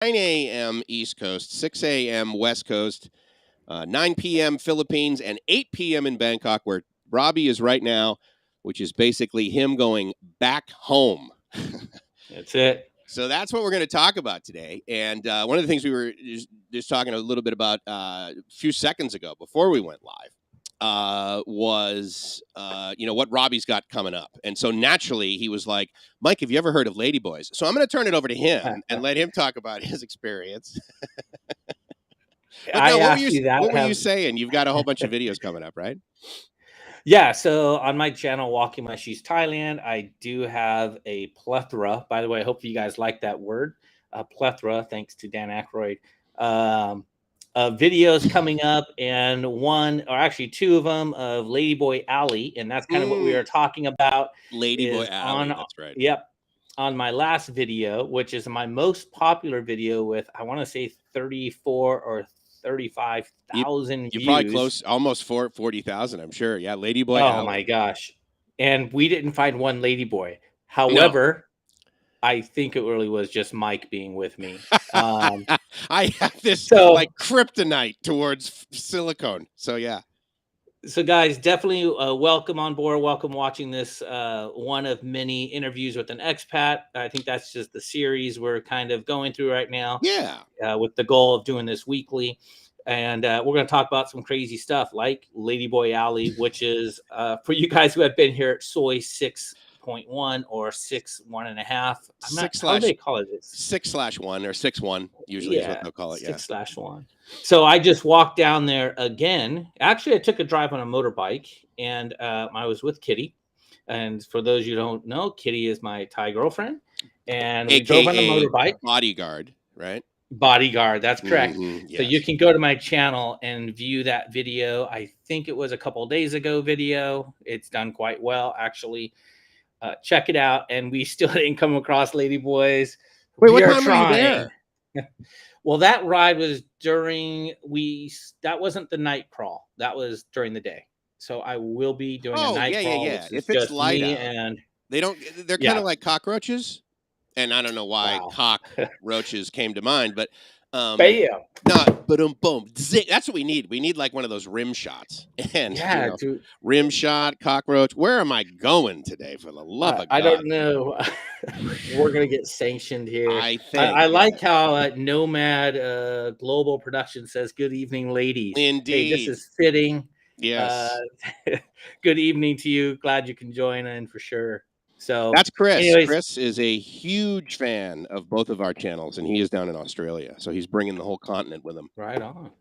9 a.m. East Coast, 6 a.m. West Coast, 9 p.m. Philippines, and 8 p.m. in Bangkok, where Robbie is right now, which is basically him going back home. That's it. So that's what we're going to talk about today. And one of the things we were just talking a little bit about a few seconds ago before we went live was, what Robbie's got coming up. And so naturally he was like, Mike, have you ever heard of Ladyboys? So I'm going to turn it over to him and let him talk about his experience. But no, what were you saying? You've got a whole bunch of videos coming up, right? Yeah, so on my channel, Walking My Shoes Thailand, I do have a plethora. By the way, I hope you guys like that word, plethora, thanks to Dan Aykroyd. Videos coming up, and one, or actually two of them, of Ladyboy Alley, and that's kind of what we were talking about. Ladyboy Alley, that's right. Yep, on my last video, which is my most popular video with, I want to say 34 or 35,000 views. You're probably close, almost 40,000, I'm sure. Yeah, Ladyboy Alley. Oh my gosh. And we didn't find one Ladyboy. However, I think it really was just Mike being with me. I have this like kryptonite towards silicone. So yeah. So guys, definitely welcome on board. Welcome watching this one of many interviews with an expat. I think that's just the series we're kind of going through right now. Yeah. With the goal of doing this weekly. And we're going to talk about some crazy stuff like Ladyboy Alley, which is for you guys who have been here at Soy 6.1 or 6.1.5. How do they call it? 6/1 or 6.1 usually is what they'll call it. 6/1. So I just walked down there again. Actually, I took a drive on a motorbike, and I was with Kitty. And for those you don't know, Kitty is my Thai girlfriend, and we drove on a motorbike. Bodyguard, right? Bodyguard, that's correct. Yes. So you can go to my channel and view that video. I think it was a couple of days ago video. It's done quite well, actually. Check it out. And we still didn't come across Ladyboys. Wait, what time were you there? Well, that ride was that wasn't the night crawl. That was during the day. So I will be doing a night crawl. Yeah. If it's light out, and they're kind of like cockroaches. And I don't know why cockroaches came to mind, but bam. No, boom. That's what we need. We need like one of those rim shots. And dude. Rim shot, cockroach. Where am I going today? For the love of God, I don't know. We're gonna get sanctioned here. I think. I like how Nomad Global Production says, "Good evening, ladies." Indeed, hey, this is fitting. Yes. Good evening to you. Glad you can join in for sure. So that's Chris. Anyways, Chris is a huge fan of both of our channels, and he is down in Australia, so he's bringing the whole continent with him. Right on.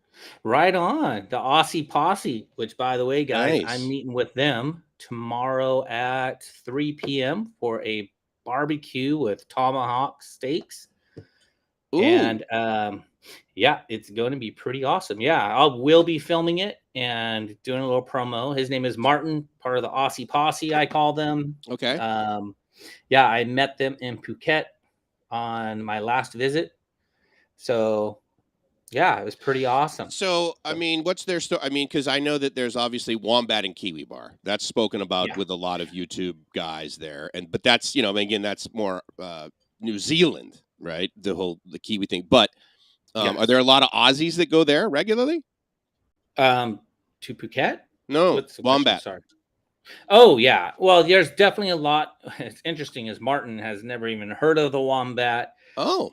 The Aussie Posse, which, by the way, guys, nice. I'm meeting with them tomorrow at 3 p.m. for a barbecue with tomahawk steaks. Ooh. And it's going to be pretty awesome. Yeah, I will be filming it and doing a little promo. His name is Martin, part of the Aussie Posse, I call them. Okay. I met them in Phuket on my last visit. So, yeah, it was pretty awesome. So, I mean, what's their story? I mean, because I know that there's obviously Wombat and Kiwi Bar. That's spoken about with a lot of YouTube guys there. But that's, again, that's more New Zealand, right? The Kiwi thing. But are there a lot of Aussies that go there regularly? To Phuket? No, Wombat. Sorry. Oh, yeah. Well, there's definitely a lot. It's interesting is Martin has never even heard of the Wombat. Oh.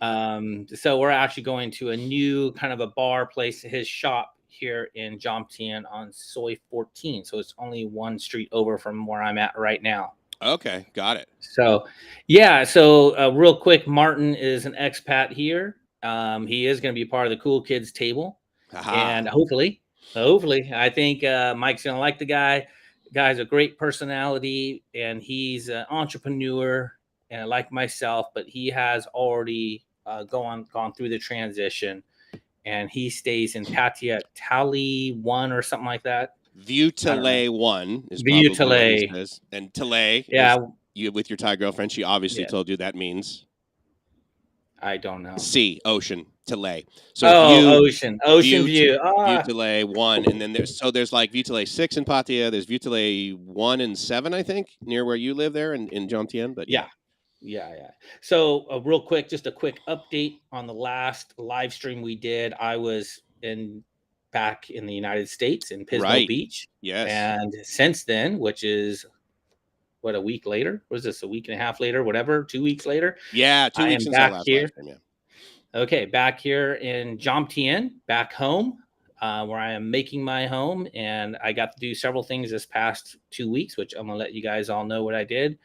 So we're actually going to a new kind of a bar place, his shop here in Jomtien on Soy 14. So it's only one street over from where I'm at right now. Okay, got it. So, yeah. So real quick, Martin is an expat here. He is going to be part of the Cool Kids table. Aha. And hopefully, I think Mike's going to like the guy. The guy's a great personality, and he's an entrepreneur, and like myself, but he has already gone through the transition, and he stays in Pattaya Tally 1 or something like that. View Tale 1 is View Tale. And Tale, you with your Thai girlfriend, she obviously told you that means. I don't know. Sea, ocean, Tale. So ocean view. View Tale 1, and then there's like View Tale 6 in Pattaya. There's View Tale 1 and 7, I think, near where you live there in Jomtien. But yeah. Yeah. So, real quick, just a quick update on the last live stream we did. I was back in the United States in Pismo Right. Beach, Yes. and since then, which is what, a week later? Was this a week and a half later? Whatever, 2 weeks later, Yeah, 2 I weeks am since our back last live here. stream, yeah. Okay, back here in Jomtien, back home, where I am making my home, and I got to do several things this past 2 weeks, which I'm gonna let you guys all know what I did.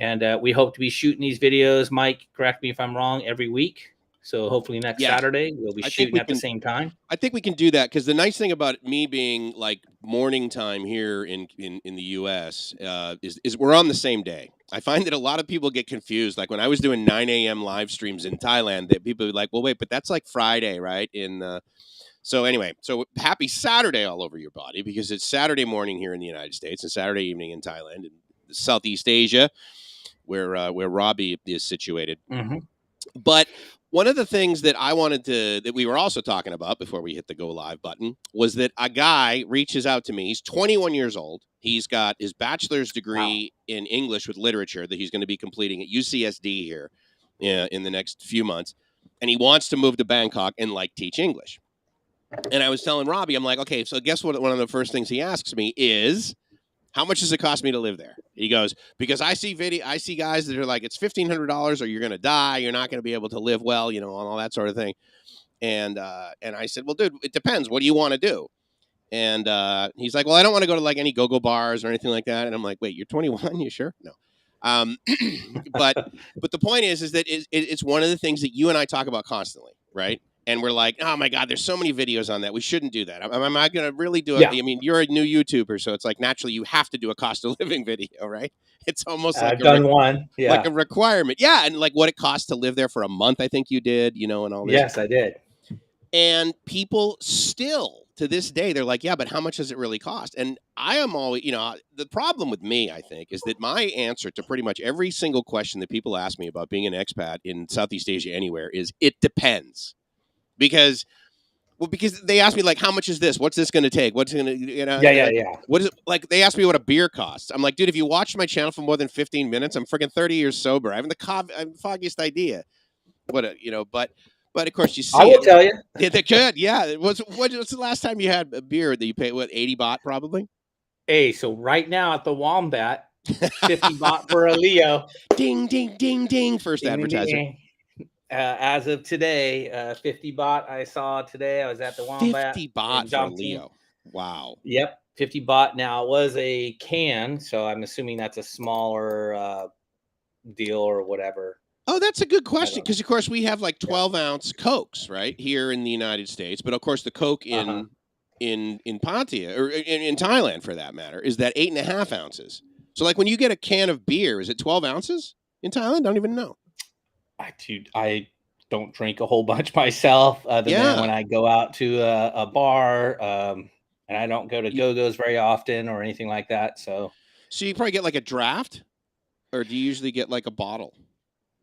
And we hope to be shooting these videos. Mike, correct me if I'm wrong, every week. So hopefully next Yeah. Saturday we'll be I think shooting we at the can same time. I think we can do that because the nice thing about me being like morning time here in the U.S. Is we're on the same day. I find that a lot of people get confused. Like when I was doing 9 a.m. live streams in Thailand, that people are like, "Well, wait, but that's like Friday, right?" So anyway, so happy Saturday all over your body because it's Saturday morning here in the United States and Saturday evening in Thailand and Southeast Asia, where Robbie is situated. Mm-hmm. But one of the things that that we were also talking about before we hit the go live button was that a guy reaches out to me. He's 21 years old. He's got his bachelor's degree in English with literature that he's going to be completing at UCSD here in the next few months. And he wants to move to Bangkok and like teach English. And I was telling Robbie, I'm like, okay, so guess what? One of the first things he asks me is, how much does it cost me to live there? He goes, because I see guys that are like, it's $1,500 or you're going to die. You're not going to be able to live well, and all that sort of thing. And I said, well, dude, it depends. What do you want to do? And he's like, well, I don't want to go to like any go-go bars or anything like that. And I'm like, wait, you're 21? You sure? No. But the point is that it's one of the things that you and I talk about constantly, right? And we're like, oh my God, there's so many videos on that. We shouldn't do that. Am I going to really do it? Yeah. I mean, you're a new YouTuber, so it's like naturally you have to do a cost of living video, right? It's almost like I've done one. Yeah. like a requirement. Yeah. And like what it costs to live there for a month, I think you did, and all this. Yes, I did. And people still to this day, they're like, yeah, but how much does it really cost? And I am always, the problem with me, I think, is that my answer to pretty much every single question that people ask me about being an expat in Southeast Asia anywhere is it depends. Because they ask me like, how much is this? What's this going to take? What's going to, Yeah. What is it? Like they ask me what a beer costs. I'm like, dude, if you watch my channel for more than 15 minutes, I'm freaking 30 years sober. I haven't the foggiest idea. But of course you see I will tell you. Yeah, they could. Yeah. What's the last time you had a beer that you paid, 80 baht probably? Hey, so right now at the Wombat, 50 baht for a Leo. Ding, ding, ding, ding. First advertisement. As of today, 50 baht I saw today. I was at the Wombat. 50 baht for Leo. Wow. Yep, 50 baht. Now, it was a can, so I'm assuming that's a smaller deal or whatever. Oh, that's a good question because, of course, we have like 12-ounce Cokes, right, here in the United States. But, of course, the Coke in Pattaya, or in Thailand, for that matter, is that 8.5 ounces. So, like, when you get a can of beer, is it 12 ounces in Thailand? I don't even know. I don't drink a whole bunch myself other than when I go out to a bar, and I don't go to Go-Go's very often or anything like that. So you probably get like a draft, or do you usually get like a bottle?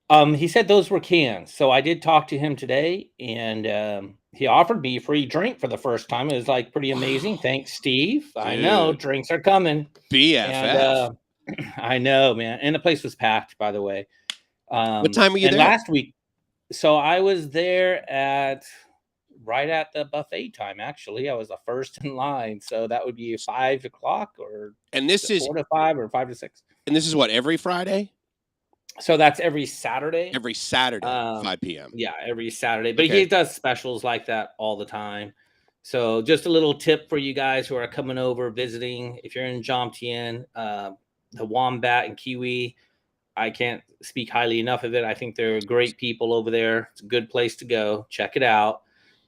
He said those were cans. So I did talk to him today, and he offered me a free drink for the first time. It was like pretty amazing. Wow. Thanks, Steve. Dude. I know drinks are coming. BFF. And, I know, man. And the place was packed, by the way. What time were you there? Last week. So I was there right at the buffet time. Actually, I was the first in line. So that would be 5 o'clock, or this is 4 to 5 or 5 to 6. And this is what, every Friday? So that's every Saturday. Every Saturday, 5 p.m. Yeah, every Saturday. But he does specials like that all the time. So just a little tip for you guys who are coming over visiting. If you're in Jomtien, the Wombat and Kiwi, I can't speak highly enough of it. I think they're great people over there. It's a good place to go. Check it out.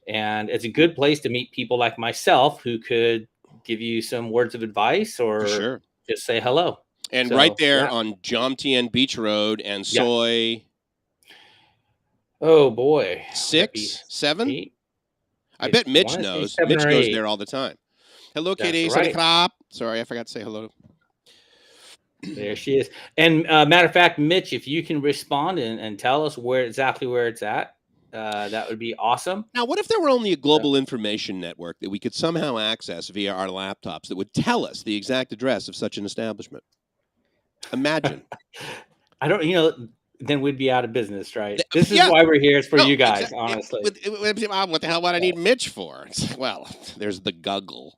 And it's a good place to meet people like myself who could give you some words of advice or just say hello. And right there on Jomtien Beach Road and Soy. Oh, boy. 6, 7? 8? I bet Mitch knows. Mitch goes there all the time. Hello, Katie. Right. Sorry, I forgot to say hello. There she is. And matter of fact, Mitch, if you can respond and tell us exactly where it's at, that would be awesome. Now, what if there were only a global information network that we could somehow access via our laptops that would tell us the exact address of such an establishment? Imagine. I don't, then we'd be out of business, right? This is why we're here. It's for you guys, honestly. What the hell would I need Mitch for? Well, there's the Guggle.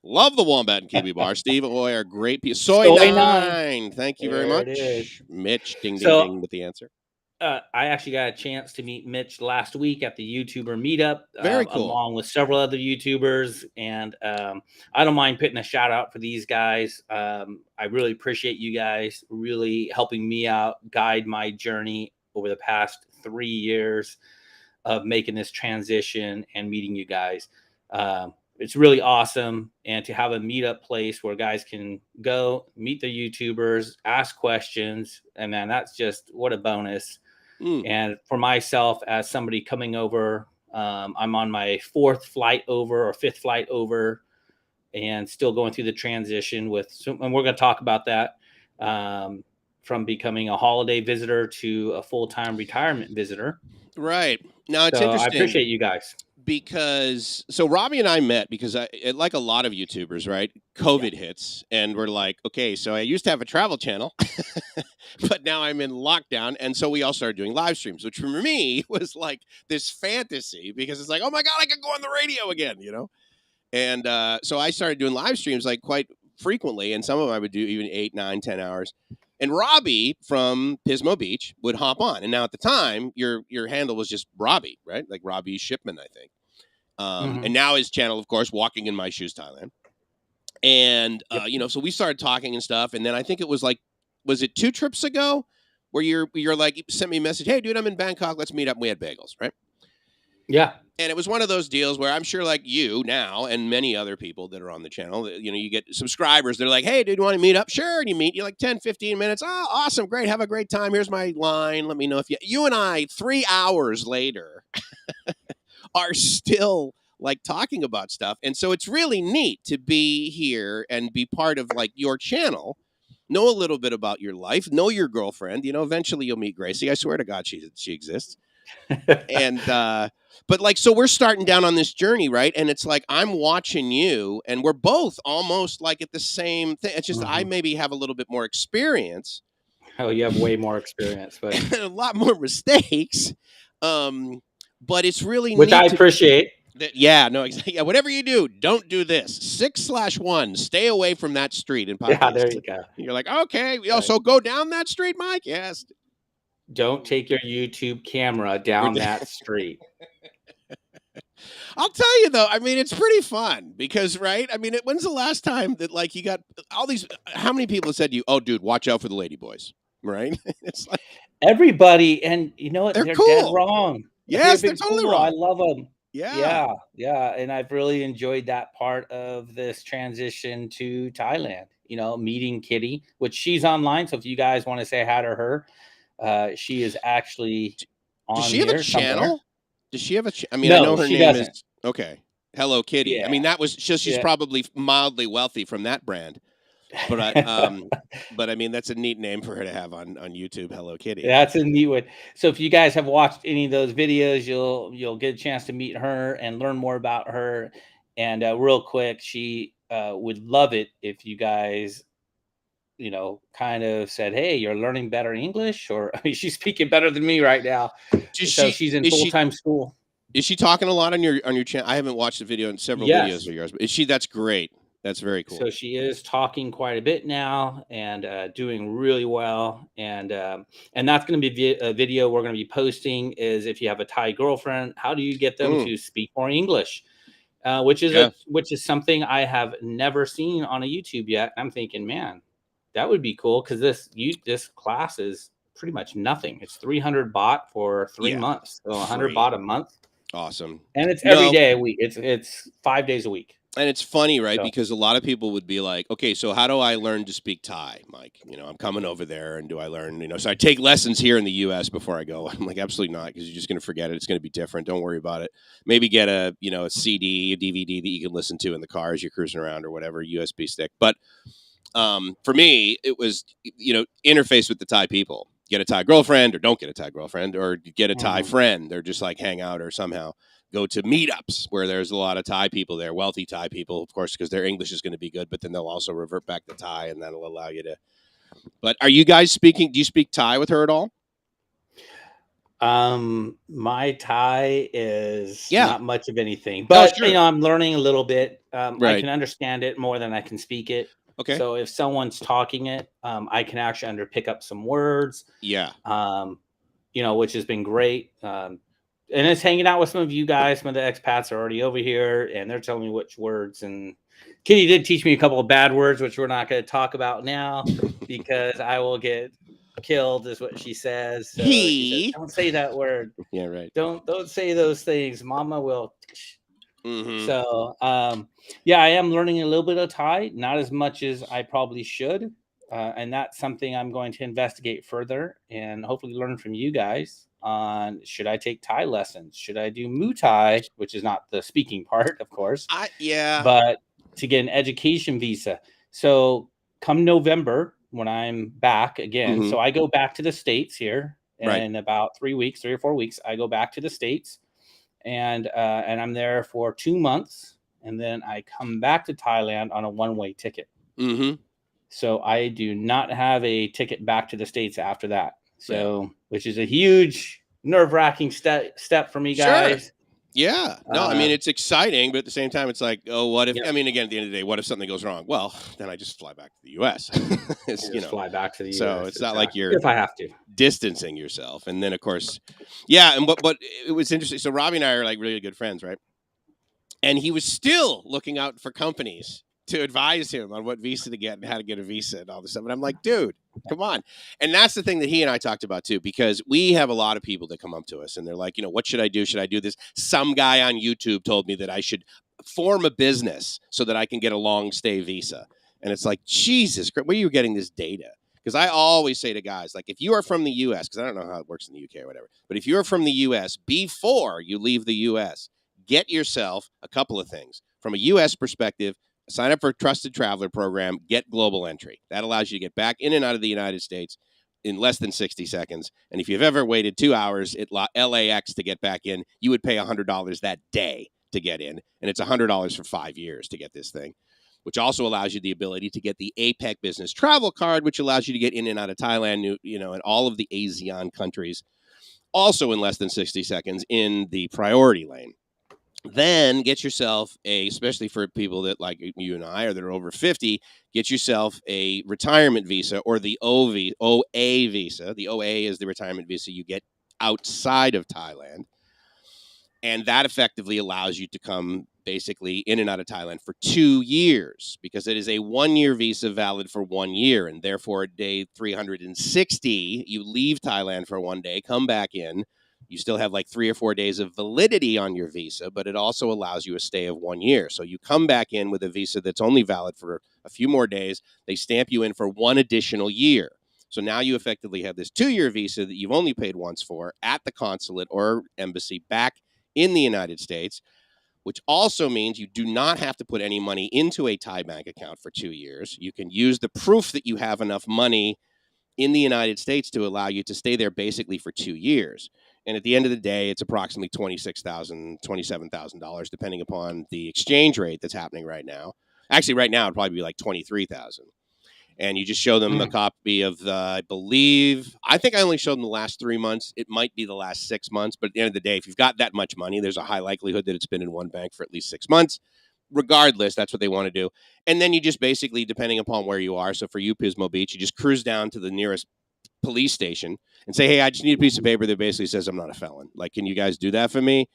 Love the Wombat and Kiwi Bar. Steve Oyer, great piece. Soy 9. Thank you very There much. it is. Mitch, ding, ding, ding with the answer. I actually got a chance to meet Mitch last week at the YouTuber meetup. Very cool. Along with several other YouTubers. And I don't mind putting a shout out for these guys. I really appreciate you guys really helping me out, guide my journey over the past 3 years of making this transition and meeting you guys. It's really awesome. And to have a meetup place where guys can go meet the YouTubers, ask questions. And man, that's just what a bonus. And for myself, as somebody coming over, I'm on my 4th flight over or 5th flight over and still going through the transition and we're going to talk about that, from becoming a holiday visitor to a full-time retirement visitor. Right. Now, it's interesting. I appreciate you guys. Because Robbie and I met because like a lot of YouTubers, right? COVID hits and we're like, okay, so I used to have a travel channel, but now I'm in lockdown. And so we all started doing live streams, which for me was like this fantasy because it's like, oh my God, I could go on the radio again, you know? And so I started doing live streams like quite frequently. And some of them I would do even 8, 9, 10 hours. And Robbie from Pismo Beach would hop on. And now at the time, your handle was just Robbie, right? Like Robbie Shipman, I think. And now his channel, of course, Walking in My Shoes, Thailand. And, so we started talking and stuff. And then I think it was like, was it 2 trips ago where you're like, you sent me a message, hey, dude, I'm in Bangkok. Let's meet up. And we had bagels, right? Yeah. And it was one of those deals where I'm sure like you now and many other people that are on the channel, you get subscribers. They're like, hey, dude, you want to meet up? Sure. And you meet, you're like 10, 15 minutes. Oh, awesome. Great. Have a great time. Here's my line. Let me know if you and I 3 hours later are still like talking about stuff. And so it's really neat to be here and be part of like your channel, know a little bit about your life, know your girlfriend, eventually you'll meet Gracie. I swear to God, she exists. And, but like, so we're starting down on this journey, right? And it's like, I'm watching you and we're both almost like at the same thing. It's just, I maybe have a little bit more experience. Oh, you have way more experience, but a lot more mistakes. But it's really which I appreciate. Yeah, no, exactly. Yeah, whatever you do, don't do this. 6/1, stay away from that street in Posse. Yeah, there you go. You're like, okay, so go down that street, Mike? Yes. Don't take your YouTube camera down that street. I'll tell you, though, I mean, it's pretty fun because, right? I mean, when's the last time that, like, you got all these, how many people said to you, oh, dude, watch out for the lady boys, right? It's like everybody, and you know what? They're cool. Dead wrong. Yes, they're totally wrong. I love them. Yeah. And I've really enjoyed that part of this transition to Thailand, meeting Kitty, which she's online. So if you guys want to say hi to her, she is actually on. Does she have a channel? Somewhere. Does she have a I mean, no, I know her name is okay. Hello Kitty. Yeah. I mean, that was just she's probably mildly wealthy from that brand. But but I mean, that's a neat name for her to have on YouTube. Hello Kitty. That's a neat one. So if you guys have watched any of those videos, you'll get a chance to meet her and learn more about her. And real quick, she would love it if you guys, kind of said, "Hey, you're learning better English," or I mean, she's speaking better than me right now. So she's in full-time school. Is she talking a lot on your channel? I haven't watched the video in several videos of yours, but is she? That's great. That's very cool. So she is talking quite a bit now and doing really well. And that's going to be a video we're going to be posting is if you have a Thai girlfriend, how do you get them to speak more English? Which is something I have never seen on a YouTube yet. I'm thinking, man, that would be cool because this class is pretty much nothing. It's 300 baht for 3 months. So 100 baht a month. Awesome. And it's every day a week. It's 5 days a week. And it's funny, right? So, because a lot of people would be like, okay, so how do I learn to speak Thai, Mike? I'm coming over there and do I learn, so I take lessons here in the U.S. before I go. I'm like, absolutely not, because you're just going to forget it. It's going to be different. Don't worry about it. Maybe get a CD, a DVD that you can listen to in the car as you're cruising around or whatever, USB stick. But for me, it was, interface with the Thai people. Get a Thai girlfriend or don't get a Thai girlfriend or get a Thai friend or just like hang out or somehow go to meetups where there's a lot of Thai people there, wealthy Thai people, of course, because their English is going to be good, but then they'll also revert back to Thai and that'll allow you to. But are you guys speaking? Do you speak Thai with her at all? My Thai is Yeah. not much of anything, Oh, but sure. I'm learning a little bit. I Right. can understand it more than I can speak it. Okay. So if someone's talking it, I can actually pick up some words. Yeah. Um, which has been great. And it's hanging out with some of you guys. Some of the expats are already over here, and they're telling me which words. And Kitty did teach me a couple of bad words, which we're not going to talk about now because I will get killed, is what she says. So she says, He. "Don't say that word. Yeah. Right. Don't say those things. Mama will." Mm-hmm. So, yeah, I am learning a little bit of Thai, not as much as I probably should. And that's something I'm going to investigate further and hopefully learn from you guys on should I take Thai lessons? Should I do Muay Thai, which is not the speaking part, of course, Yeah. but to get an education visa. So come November, when I'm back again, Mm-hmm. so I go back to the States here Right. in about 3 weeks, 3 or 4 weeks. I go back to the States and I'm there for 2 months, and then I come back to Thailand on a one-way ticket. Mm-hmm. So I do not have a ticket back to the States after that. Yeah. So, which is a huge nerve-wracking step for me, Sure. guys. Yeah. No, I mean, it's exciting, but at the same time, it's like, oh, what if, Yep. I mean, again, at the end of the day, what if something goes wrong? Well, then I just fly back to the U.S. It's, Just fly back to the so US. it's not like Exactly. you're If I have to. distancing yourself. And then, of course, yeah. And but it was interesting. So Robbie and I are like really good friends, right? And he was still looking out for companies to advise him on what visa to get and how to get a visa and all this stuff. And I'm like, dude, come on. And that's the thing that he and I talked about too, because we have a lot of people that come up to us and they're like, what should I do? Should I do this? Some guy on YouTube told me that I should form a business so that I can get a long stay visa. And it's like, Jesus Christ, where are you getting this data? Because I always say to guys, like, if you are from the U.S., because I don't know how it works in the UK or whatever, but if you're from the U.S., before you leave the U.S., get yourself a couple of things. From a U.S. perspective, sign up for a trusted traveler program, get global entry. That allows you to get back in and out of the United States in less than 60 seconds. And if you've ever waited 2 hours at LAX to get back in, you would pay $100 that day to get in. And it's $100 for 5 years to get this thing, which also allows you the ability to get the APEC business travel card, which allows you to get in and out of Thailand, and all of the ASEAN countries, also in less than 60 seconds in the priority lane. Then get yourself especially for people that like you and I or that are over 50, get yourself a retirement visa or the OA visa. The OA is the retirement visa you get outside of Thailand. And that effectively allows you to come basically in and out of Thailand for 2 years because it is a 1-year visa valid for 1 year. And therefore, at day 360, you leave Thailand for 1 day, come back in. You still have like 3 or 4 days of validity on your visa, but it also allows you a stay of 1 year. So you come back in with a visa that's only valid for a few more days. They stamp you in for 1 additional year. So now you effectively have this 2-year visa that you've only paid once for at the consulate or embassy back in the United States, which also means you do not have to put any money into a Thai bank account for 2 years. You can use the proof that you have enough money in the United States to allow you to stay there basically for 2 years. And at the end of the day, it's approximately $26,000, $27,000, depending upon the exchange rate that's happening right now. Actually, right now, it'd probably be like $23,000. And you just show them a copy of I think I only showed them the last 3 months. It might be the last 6 months, but at the end of the day, if you've got that much money, there's a high likelihood that it's been in one bank for at least 6 months. Regardless, that's what they want to do. And then you just basically, depending upon where you are, so for you, Pismo Beach, you just cruise down to the nearest police station and say, hey, I just need a piece of paper that basically says I'm not a felon. Like, can you guys do that for me?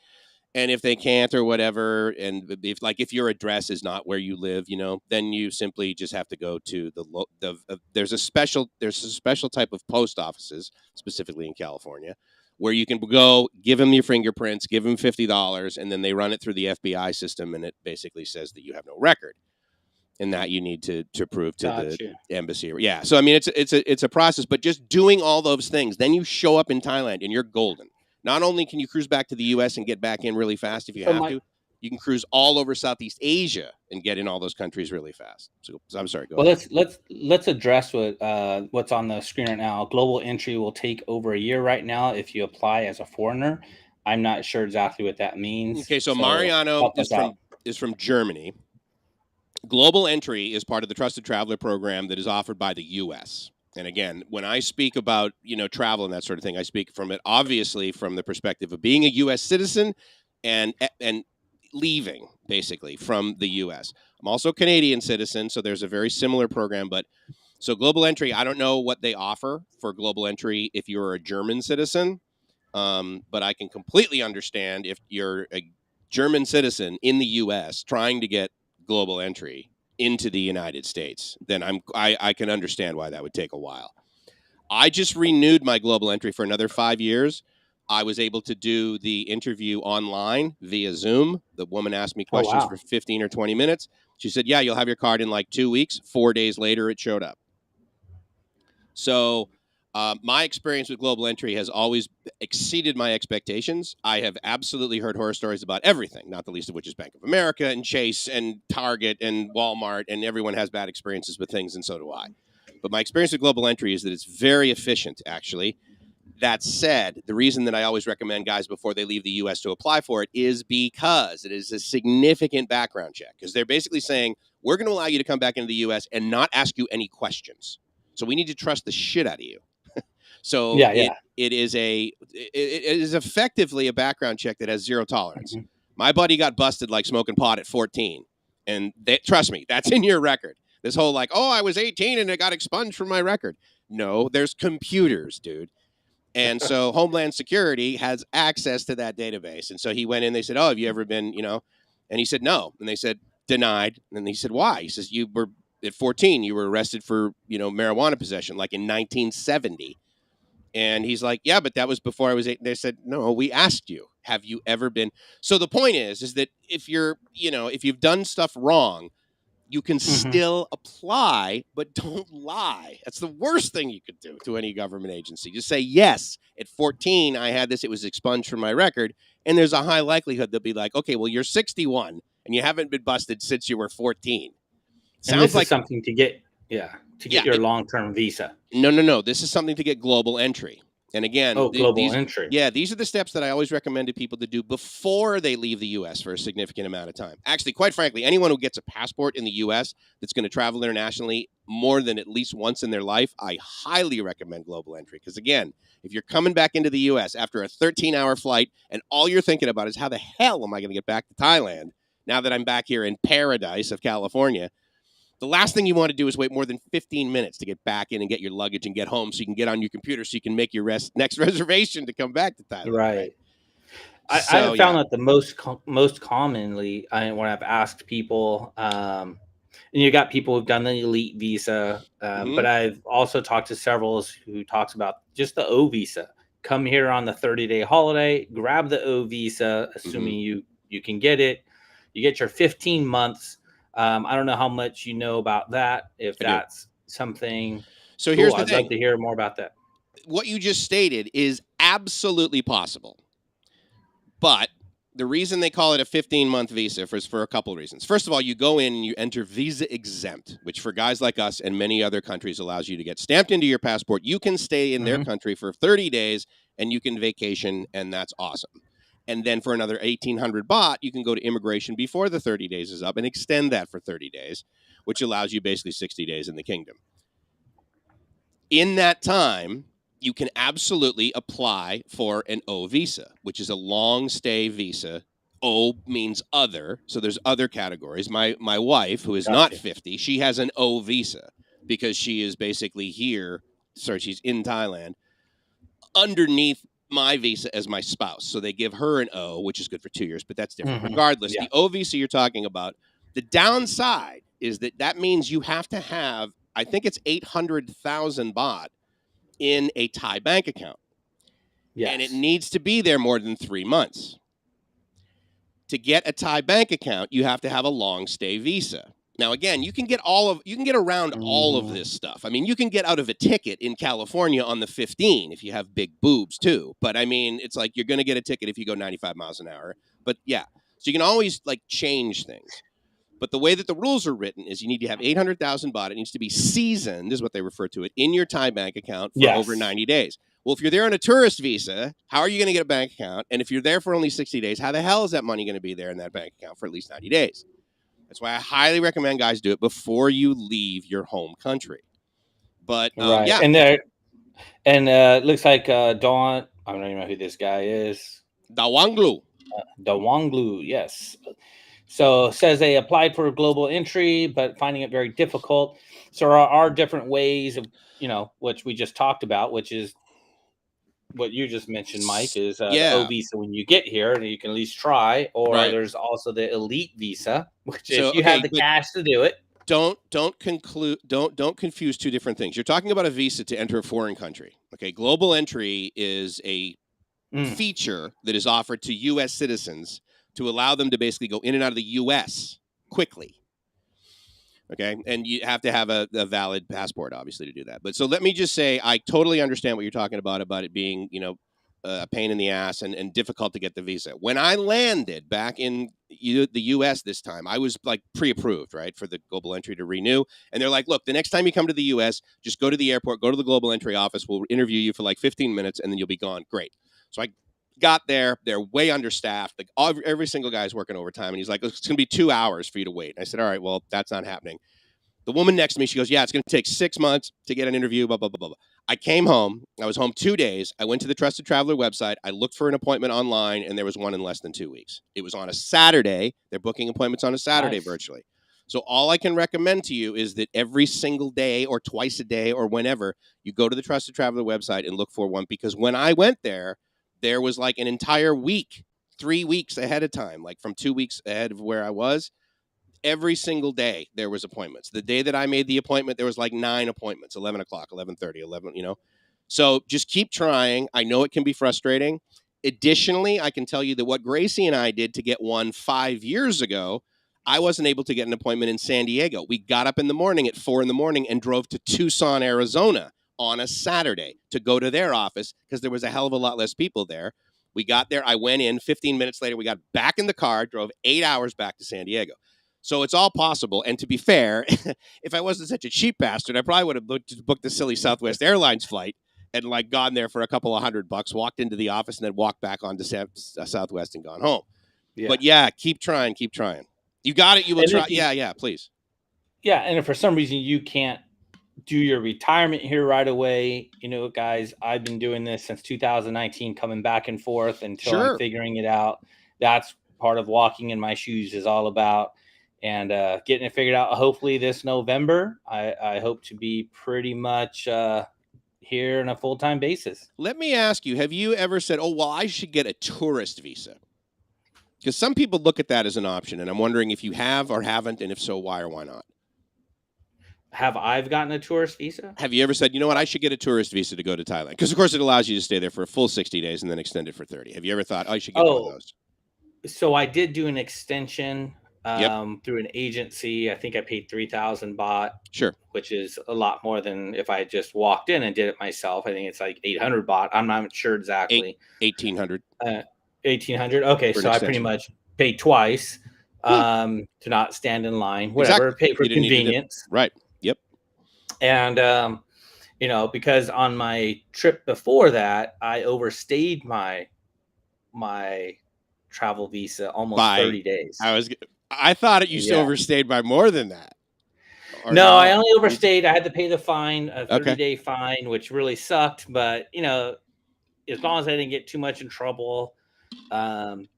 And if they can't or whatever, and if your address is not where you live, then you simply just have to go to there's a special type of post offices, specifically in California, where you can go, give them your fingerprints, give them $50, and then they run it through the FBI system, and it basically says that you have no record, and that you need to prove to the embassy. Yeah. So I mean, it's a process, but just doing all those things, then you show up in Thailand and you're golden. Not only can you cruise back to the U.S. and get back in really fast if you have to, you can cruise all over Southeast Asia and get in all those countries really fast. So I'm sorry. Go ahead. Let's address what's on the screen right now. Global entry will take over a year right now if you apply as a foreigner. I'm not sure exactly what that means. Okay, so Mariano is from Germany. Global entry is part of the Trusted Traveler program that is offered by the U.S. And again, when I speak about, travel and that sort of thing, I speak from it obviously from the perspective of being a U.S. citizen and leaving basically from the U.S. I'm also a Canadian citizen, so there's a very similar program. But so global entry, I don't know what they offer for global entry if you're a German citizen, but I can completely understand if you're a German citizen in the U.S. trying to get global entry into the United States, then I can understand why that would take a while. I just renewed my global entry for another 5 years. I was able to do the interview online via Zoom. The woman asked me Oh, questions for wow. 15 or 20 minutes. She said, "Yeah, you'll have your card in like 2 weeks." 4 days later, it showed up. So my experience with global entry has always exceeded my expectations. I have absolutely heard horror stories about everything, not the least of which is Bank of America and Chase and Target and Walmart, and everyone has bad experiences with things, and so do I. But my experience with global entry is that it's very efficient, actually. That said, the reason that I always recommend guys before they leave the U.S. to apply for it is because it is a significant background check. Because they're basically saying, we're going to allow you to come back into the U.S. and not ask you any questions. So we need to trust the shit out of you. So Yeah, it yeah. is effectively a background check that has zero tolerance. Mhm. My buddy got busted like smoking pot at 14. And trust me, that's in your record. This whole like, oh, I was 18 and it got expunged from my record. No, there's computers, dude. And so Homeland Security has access to that database. And so he went in, they said, "Oh, have you ever been, And he said, "No." And they said, "Denied." And he said, "Why?" He says, "You were at 14, you were arrested for, marijuana possession, like in 1970. And he's like, "Yeah, but that was before I was 8." And they said, "No, we asked you, have you ever been?" So the point is that if if you've done stuff wrong, you can Mhm. still apply, but don't lie. That's the worst thing you could do to any government agency. Just say, "Yes, at 14, I had this. It was expunged from my record." And there's a high likelihood they'll be like, "Okay, well, you're 61 and you haven't been busted since you were 14." And Sounds this is like, something to get, yeah, to get yeah, your long-term visa. no. This is something to get global entry. And again, Oh, global entry. these are the steps that I always recommend to people to do before they leave the U.S. for a significant amount of time. Actually, quite frankly, anyone who gets a passport in the U.S. that's going to travel internationally more than at least once in their life, I highly recommend global entry. Because again, if you're coming back into the U.S. after a 13-hour flight and all you're thinking about is how the hell am I going to get back to Thailand now that I'm back here in paradise of California, the last thing you want to do is wait more than 15 minutes to get back in and get your luggage and get home so you can get on your computer so you can make your next reservation to come back to Thailand, right? Right. I So, have found yeah. that the most commonly, when I've asked people, and you got people who've done the elite visa, Hmm. but I've also talked to several who talks about just the O visa. Come here on the 30-day holiday, grab the O visa, Hmm. assuming you can get it. You get your 15 months. I don't know how much you know about that. If I do. that's something So here's cool, the I'd love thing. to hear more about that. What you just stated is absolutely possible. But the reason they call it a 15-month visa is for a couple of reasons. First of all, you go in and you enter visa exempt, which for guys like us and many other countries allows you to get stamped into your passport. You can stay in their Hmm. country for 30 days and you can vacation, and that's awesome. And then for another 1,800 baht, you can go to immigration before the 30 days is up and extend that for 30 days, which allows you basically 60 days in the kingdom. In that time, you can absolutely apply for an O visa, which is a long stay visa. O means other, so there's other categories. My wife, who is not Gotcha. 50, she has an O visa because she is basically here. Sorry, she's in Thailand underneath my visa as my spouse. So they give her an O, which is good for 2 years, but that's different. Hmm. Regardless, Yeah. the O visa you're talking about, the downside is that means you have to have, I think it's 800,000 baht in a Thai bank account. And it Yes. needs to be there more than 3 months. To get a Thai bank account, you have to have a long stay visa. Now, again, you can get around all of Mhm. this stuff. I mean, you can get out of a ticket in California on the 15 if you have big boobs too. But I mean, it's like you're going to get a ticket if you go 95 miles an hour. But yeah, so you can always like change things. But the way that the rules are written is you need to have 800,000 baht. It needs to be seasoned, is what they refer to it, in your Thai bank account for over Yes. 90 days. Well, if you're there on a tourist visa, how are you going to get a bank account? And if you're there for only 60 days, how the hell is that money going to be there in that bank account for at least 90 days? That's why I highly recommend guys do it before you leave your home country. But Right. yeah, And it looks like Dawn. I don't even know who this guy is. Dawanglu. Dawanglu, yes. So says they applied for global entry, but finding it very difficult. So there are different ways of, which we just talked about, which is what you just mentioned, Mike, is the O Yeah. visa when you get here, and you can at least try. Or Right. there's also the elite visa, which So if you have okay, the but cash to do it. don't confuse two different things. You're talking about a visa to enter a foreign country. Okay, global entry is a feature that is offered to U.S. citizens to allow them to basically go in and out of the U.S. quickly. Okay, and you have to have a valid passport, obviously, to do that. But so let me just say, I totally understand what you're talking about it being, a pain in the ass and difficult to get the visa. When I landed back in the U.S. this time, I was like pre-approved, right, for the global entry to renew. And they're like, look, the next time you come to the U.S., just go to the airport, go to the global entry office. We'll interview you for like 15 minutes, and then you'll be gone. Great. So I got there. They're way understaffed. Like every single guy is working overtime. And he's like, it's going to be 2 hours for you to wait. And I said, all right, well, that's not happening. The woman next to me, she goes, yeah, it's going to take 6 months to get an interview, blah, blah, blah, blah, blah. I came home. I was home 2 days. I went to the Trusted Traveler website. I looked for an appointment online, and there was one in less than 2 weeks. It was on a Saturday. They're booking appointments on a Saturday virtually. So all I can recommend to you is that every single day or twice a day or whenever you go to the Trusted Traveler website and look for one, because when I went there was like an entire week, 3 weeks ahead of time, like from 2 weeks ahead of where I was. Every single day there was appointments. The day that I made the appointment, there was like 9 appointments, 11 o'clock, 11:30, 11, So just keep trying. I know it can be frustrating. Additionally, I can tell you that what Gracie and I did to get one 5 years ago, I wasn't able to get an appointment in San Diego. We got up in the morning at 4 a.m. and drove to Tucson, Arizona on a Saturday to go to their office because there was a hell of a lot less people there. We got there. I went in. 15 minutes later, we got back in the car, drove 8 hours back to San Diego. So it's all possible. And to be fair, if I wasn't such a cheap bastard, I probably would have booked the silly Southwest Airlines flight and like gone there for a couple of $100, walked into the office, and then walked back onto Southwest and gone home. Yeah. But yeah, keep trying. You got it. You will try. Yeah, please. Yeah, and if for some reason you can't do your retirement here right away, guys, I've been doing this since 2019, coming back and forth until I'm figuring it out. That's part of walking in my shoes is all about. And getting it figured out, hopefully this November. I hope to be pretty much here on a full-time basis. Let me ask you, have you ever said, oh, well, I should get a tourist visa? Because some people look at that as an option, and I'm wondering if you have or haven't, and if so, why or why not? Have I gotten a tourist visa? Have you ever said, you know what, I should get a tourist visa to go to Thailand? Because, of course, it allows you to stay there for a full 60 days and then extend it for 30. Have you ever thought, oh, I should get one of those? So I did do an extension through an agency. I think I paid 3,000 baht. Sure. Which is a lot more than if I just walked in and did it myself. I think it's like 800 baht. I'm not sure exactly. 1,800. 1,800. Okay, so I pretty much paid twice to not stand in line. Whatever, pay for convenience. Right. Yep. And because on my trip before that, I overstayed my travel visa almost 30 days. I thought you still overstayed by more than that. No, I only overstayed. I had to pay the fine, a 30-day fine, which really sucked. But as long as I didn't get too much in trouble, it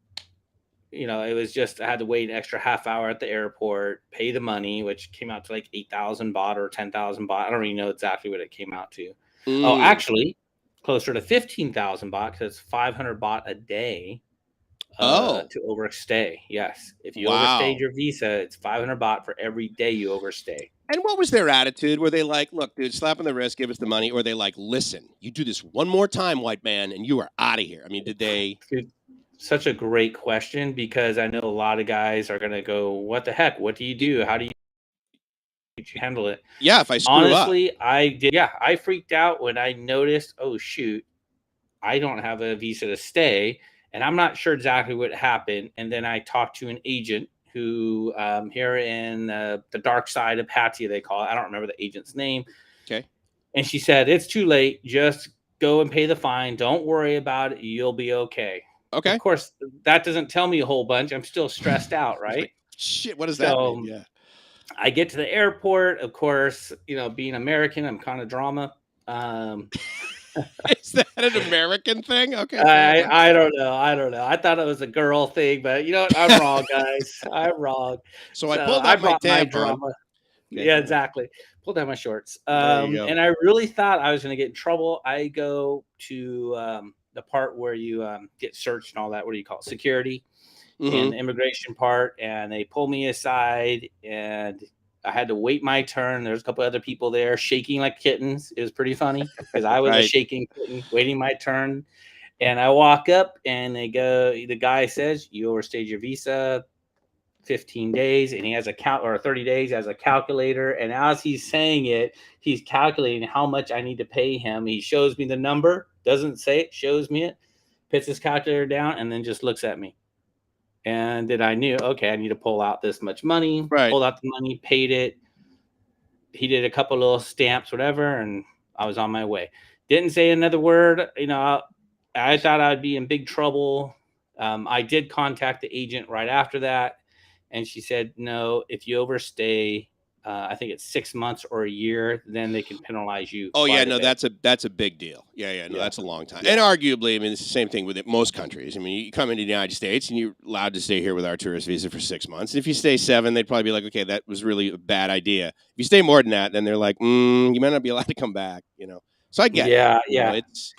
was just I had to wait an extra half hour at the airport, pay the money, which came out to like 8,000 baht or 10,000 baht. I don't even know exactly what it came out to. Oh, actually, closer to 15,000 baht because it's 500 baht a day. To overstay. Yes. If you overstayed your visa, it's 500 baht for every day you overstay. And what was their attitude? Were they like, look, dude, slap on the wrist, give us the money? Or they like, listen, you do this one more time, white man, and you are out of here? I mean, did they? Such a great question, because I know a lot of guys are going to go, what the heck? What do you do? How do you handle it? Yeah, if I screw Honestly, up. I did. Yeah, I freaked out when I noticed, oh, shoot, I don't have a visa to stay. And I'm not sure exactly what happened. And then I talked to an agent who here in the dark side of Pattaya, they call it. I don't remember the agent's name. Okay. And she said, it's too late. Just go and pay the fine. Don't worry about it. You'll be okay. Okay. Of course, that doesn't tell me a whole bunch. I'm still stressed out, right? Shit, what does that mean? Yeah. I get to the airport, of course, being American, I'm kind of drama. Um, Is that an American thing? Okay, fair I enough. I don't know. I don't know. I thought it was a girl thing, but you know what? I'm wrong, guys. I'm wrong. So I So pulled I out my brought my tampon. drama. Okay, Yeah, go ahead. exactly. Pull down my shorts. There you go. And I really thought I was going to get in trouble. I go to the part where you get searched and all that. What do you call it? Security and Mm-hmm. the immigration part. And they pull me aside, and I had to wait my turn. There's a couple other people there shaking like kittens. It was pretty funny because I was a Right. shaking kitten waiting my turn. And I walk up, and the guy says, "You overstayed your visa 15 days," and he has a count, or 30 days, has a calculator. And as he's saying it, he's calculating how much I need to pay him. He shows me the number, doesn't say it, shows me it, puts his calculator down, and then just looks at me. And then I knew, okay, I need to pull out this much money, Right. pulled out the money, paid it. He did a couple little stamps, whatever, and I was on my way. Didn't say another word. I thought I'd be in big trouble. I did contact the agent right after that, and she said, no, if you overstay, I think it's 6 months or a year, then they can penalize you Oh yeah, quite a no, bit. that's a big deal. Yeah, yeah, no, Yeah. that's a long time. Yeah. And arguably, I mean, it's the same thing with most countries. I mean, you come into the United States and you're allowed to stay here with our tourist visa for 6 months. And if you stay 7, they'd probably be like, okay, that was really a bad idea. If you stay more than that, then they're like, you might not be allowed to come back. So I get it. Yeah. Yeah. It's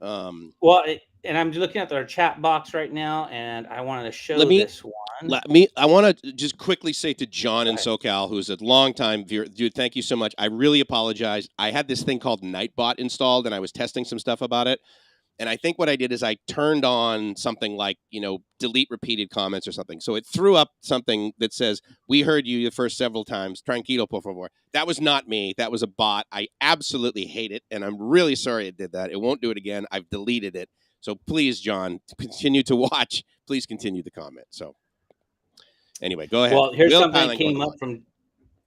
um, Well, and I'm looking at our chat box right now, and I wanted to let show me this one. Let me. I want to just quickly say to John Go in ahead. SoCal, who's a longtime viewer, dude. Thank you so much. I really apologize. I had this thing called Nightbot installed, and I was testing some stuff about it. And I think what I did is I turned on something like delete repeated comments or something. So it threw up something that says, "We heard you the first several times. Tranquilo, por favor." That was not me. That was a bot. I absolutely hate it, and I'm really sorry it did that. It won't do it again. I've deleted it. So please, John, continue to watch. Please continue the comment. So. Anyway, go ahead. Well, here's Will something that Thailand going to came up lockdown? from.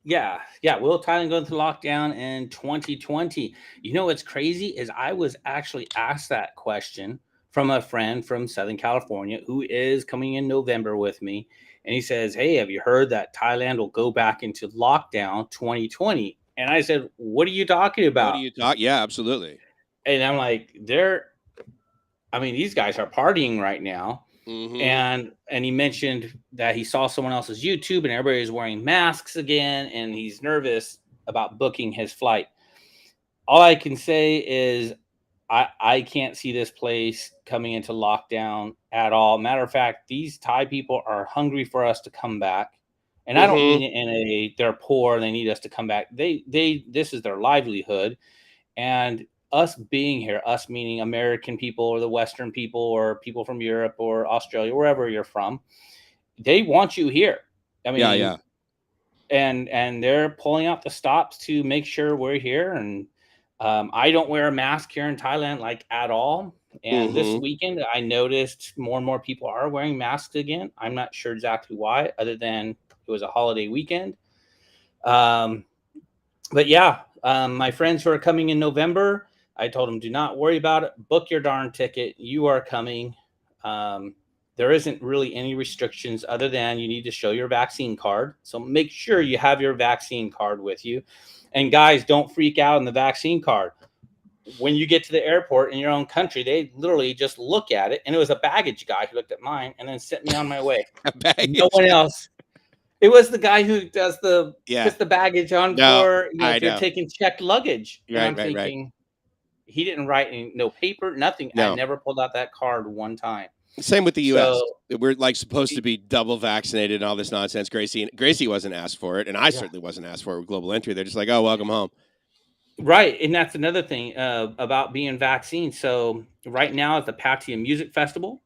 Yeah. Will Thailand go into lockdown in 2020? You know what's crazy is I was actually asked that question from a friend from Southern California who is coming in November with me. And he says, "Hey, have you heard that Thailand will go back into lockdown 2020?" And I said, "What are you talking What do about?" you talk? Yeah, absolutely. And I'm like, these guys are partying right now. Mm-hmm. And he mentioned that he saw someone else's YouTube and everybody is wearing masks again, and he's nervous about booking his flight. All I can say is I can't see this place coming into lockdown at all. Matter of fact, these Thai people are hungry for us to come back. And I don't Mm-hmm. mean it in they're poor, they need us to come back. They this is their livelihood. And us being here, us meaning American people or the Western people or people from Europe or Australia, wherever you're from, they want you here. I Yeah, mean, yeah. and they're pulling out the stops to make sure we're here. And I don't wear a mask here in Thailand like at all. And this Mm-hmm. weekend, I noticed more and more people are wearing masks again. I'm not sure exactly why, other than it was a holiday weekend. Um, but yeah, my friends who are coming in November, I told them, do not worry about it. Book your darn ticket. You are coming. Um, there isn't really any restrictions other than you need to show your vaccine card. So make sure you have your vaccine card with you. And guys, don't freak out on the vaccine card. When you get to the airport in your own country, they literally just look at it. And it was a baggage guy who looked at mine and then sent me on my way. No Baggage. one else. It was the guy who does Yeah. puts the baggage on No, for, I if you're know. taking checked luggage. And Right, I'm right, right. thinking, he didn't write no paper, nothing. I No. never pulled out that card one time. Same with the U.S. So We're like supposed to be double vaccinated and all this nonsense. Gracie wasn't asked for it, and I yeah, certainly wasn't asked for it with Global Entry. They're just like, "Oh, welcome home." right. And that's another thing about being vaccinated. So right now at the Patia Music Festival,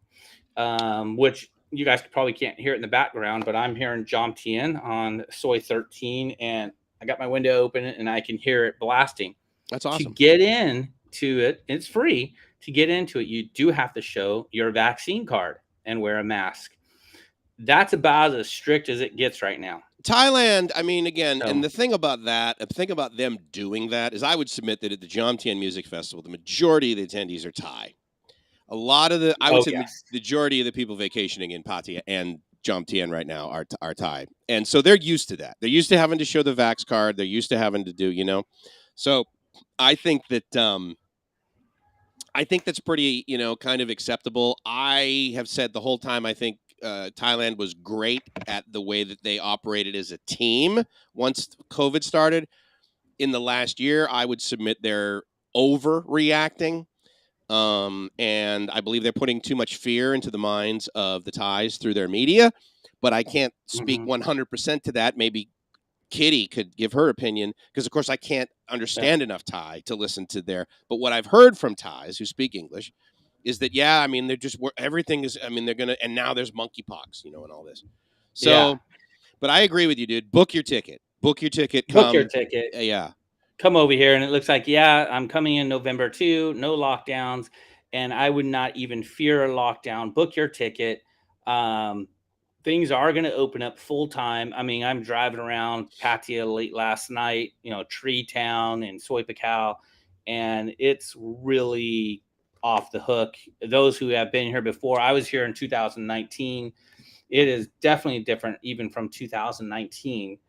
which you guys probably can't hear it in the background, but I'm hearing Jom Tien on Soy 13, and I got my window open and I can hear it blasting. That's To awesome. get in to it, it's free. To get into it, you do have to show your vaccine card and wear a mask. That's about as strict as it gets right now. Thailand, I mean, again, and So, the thing about them doing that is I would submit that at the Jomtien Music Festival, the majority of the attendees are Thai. A lot of I would oh say the yes, majority of the people vacationing in Pattaya and Jump Tien right now are Thai, and so they're used to that. They're used to having to show the Vax card. They're used to having to do, So I think that's pretty, kind of acceptable. I have said the whole time I think Thailand was great at the way that they operated as a team once COVID started. In the last year, I would submit they're overreacting. And I believe they're putting too much fear into the minds of the Thais through their media. But I can't speak 100% to that. Maybe Kitty could give her opinion, because of course I can't understand enough Thai to listen to but what I've heard from Thais who speak English is that, they're just, everything is, they're gonna, and now there's monkeypox, and all this. So, but I agree with you, dude. Book your ticket. Book your ticket. Yeah. Come over here. And it looks like, I'm coming in November 2, no lockdowns. And I would not even fear a lockdown. Book your ticket. Things are going to open up full time. I mean, I'm driving around Pattaya late last night, Tree Town and Soi Buakhao, and it's really off the hook. Those who have been here before, I was here in 2019. It is definitely different, even from 2019.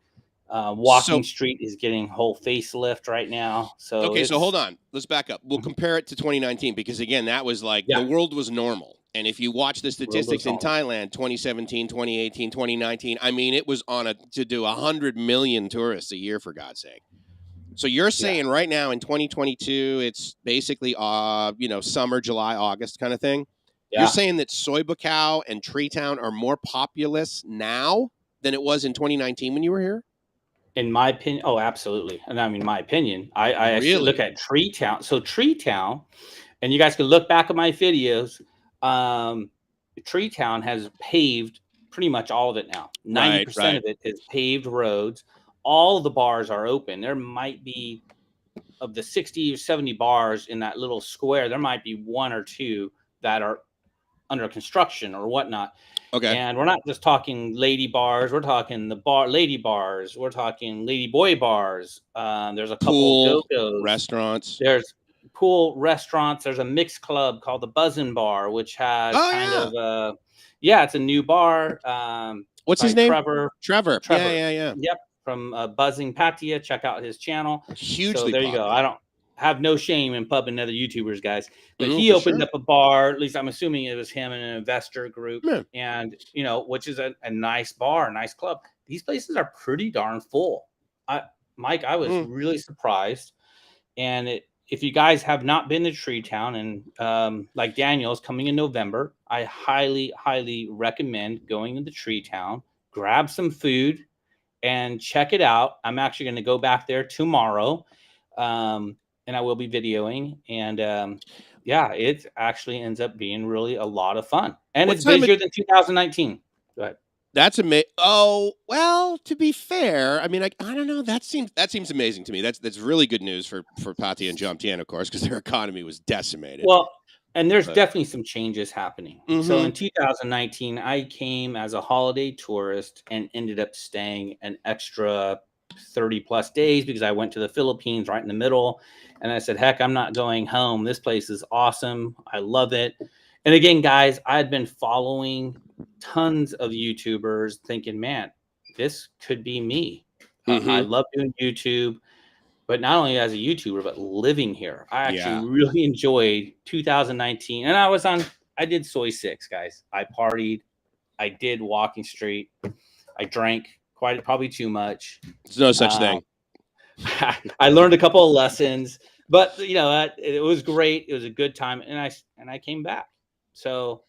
Walking Street is getting whole facelift right now. So okay, so hold on. Let's back up. We'll compare it to 2019, because again, that was like the world was normal. And if you watch the statistics in Thailand, 2017, 2018, 2019, it was to do 100 million tourists a year, for God's sake. So you're saying right now in 2022, it's basically, summer, July, August kind of thing. Yeah. You're saying that Soi Buakhao and Tree Town are more populous now than it was in 2019 when you were here? In my opinion, oh, absolutely. And I mean, my opinion, I really look at Tree Town. So Tree Town, and you guys can look back at my videos. Tree Town has paved pretty much all of it now. 90% of it is paved roads. All the bars are open. There might be, of the 60 or 70 bars in that little square, there might be one or two that are under construction or whatnot. Okay. And we're not just talking lady bars. We're talking lady bars. We're talking lady boy bars. There's a couple pool restaurants. There's pool restaurants. There's a mixed club called the Buzzin' Bar, which has it's a new bar. What's his name? Trevor. Yeah. Yep. From Buzzing Pattaya. Check out his channel. Hugely so there you popular. go. I don't have no shame in pubbing other YouTubers, guys. But he opened up a bar. At least I'm assuming it was him and an investor group. Yeah. And, which is a nice bar, a nice club. These places are pretty darn full. Mike, I was really surprised. And if you guys have not been to Tree Town, and like Daniel's coming in November, I highly, highly recommend going to the Tree Town, grab some food, and check it out. I'm actually going to go back there tomorrow. And I will be videoing, and it actually ends up being really a lot of fun, and it's busier than 2019. Go ahead. That's amazing. Oh, well, to be fair, I don't know. That seems amazing to me. That's really good news for Pattaya and Jump Tien, of course, because their economy was decimated. Well, and there's definitely some changes happening. So in 2019, I came as a holiday tourist and ended up staying an extra 30 plus days because I went to the Philippines right in the middle. And I said, heck, I'm not going home. This place is awesome. I love it. And again, guys, I had been following tons of YouTubers thinking, man, this could be me. I love doing YouTube, but not only as a YouTuber, but living here. I actually really enjoyed 2019. And I did Soy 6, guys. I partied. I did Walking Street. I drank probably too much. There's no such thing. I learned a couple of lessons, but it was great. It was a good time, and I came back. So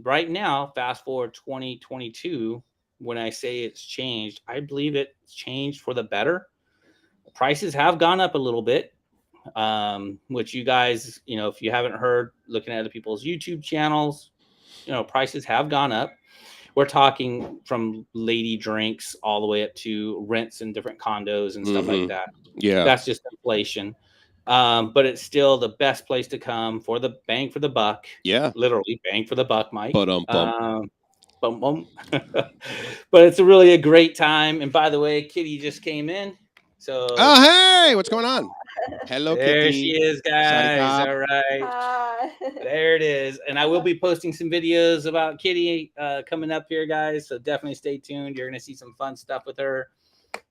right now, fast forward 2022, when I say it's changed, I believe it's changed for the better. Prices have gone up a little bit, which you guys, if you haven't heard, looking at other people's YouTube channels, prices have gone up. We're talking from lady drinks all the way up to rents in different condos and stuff like that. Yeah. That's just inflation. But it's still the best place to come for the bang for the buck. Yeah. Literally bang for the buck, Mike. Bum. But it's really a great time. And by the way, Kitty just came in. So hey, what's going on? Hello, There Kitty. she is, guys. Sarikap. All right. There it is. And I will be posting some videos about Kitty coming up here, guys. So definitely stay tuned. You're going to see some fun stuff with her.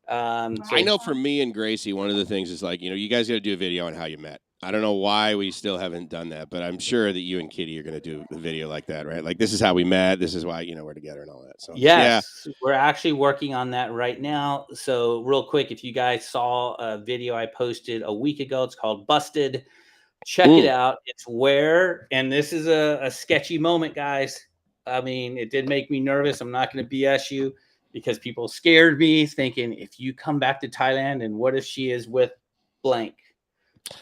I know for me and Gracie, one of the things is like, you guys got to do a video on how you met. I don't know why we still haven't done that, but I'm sure that you and Kitty are going to do a video like that, right? Like, this is how we met. This is why, we're together and all that. So, yes, we're actually working on that right now. So real quick, if you guys saw a video I posted a week ago, it's called Busted. Check it out. It's where, and this is a sketchy moment, guys. I mean, it did make me nervous. I'm not going to BS you because people scared me thinking, if you come back to Thailand and what if she is with blank?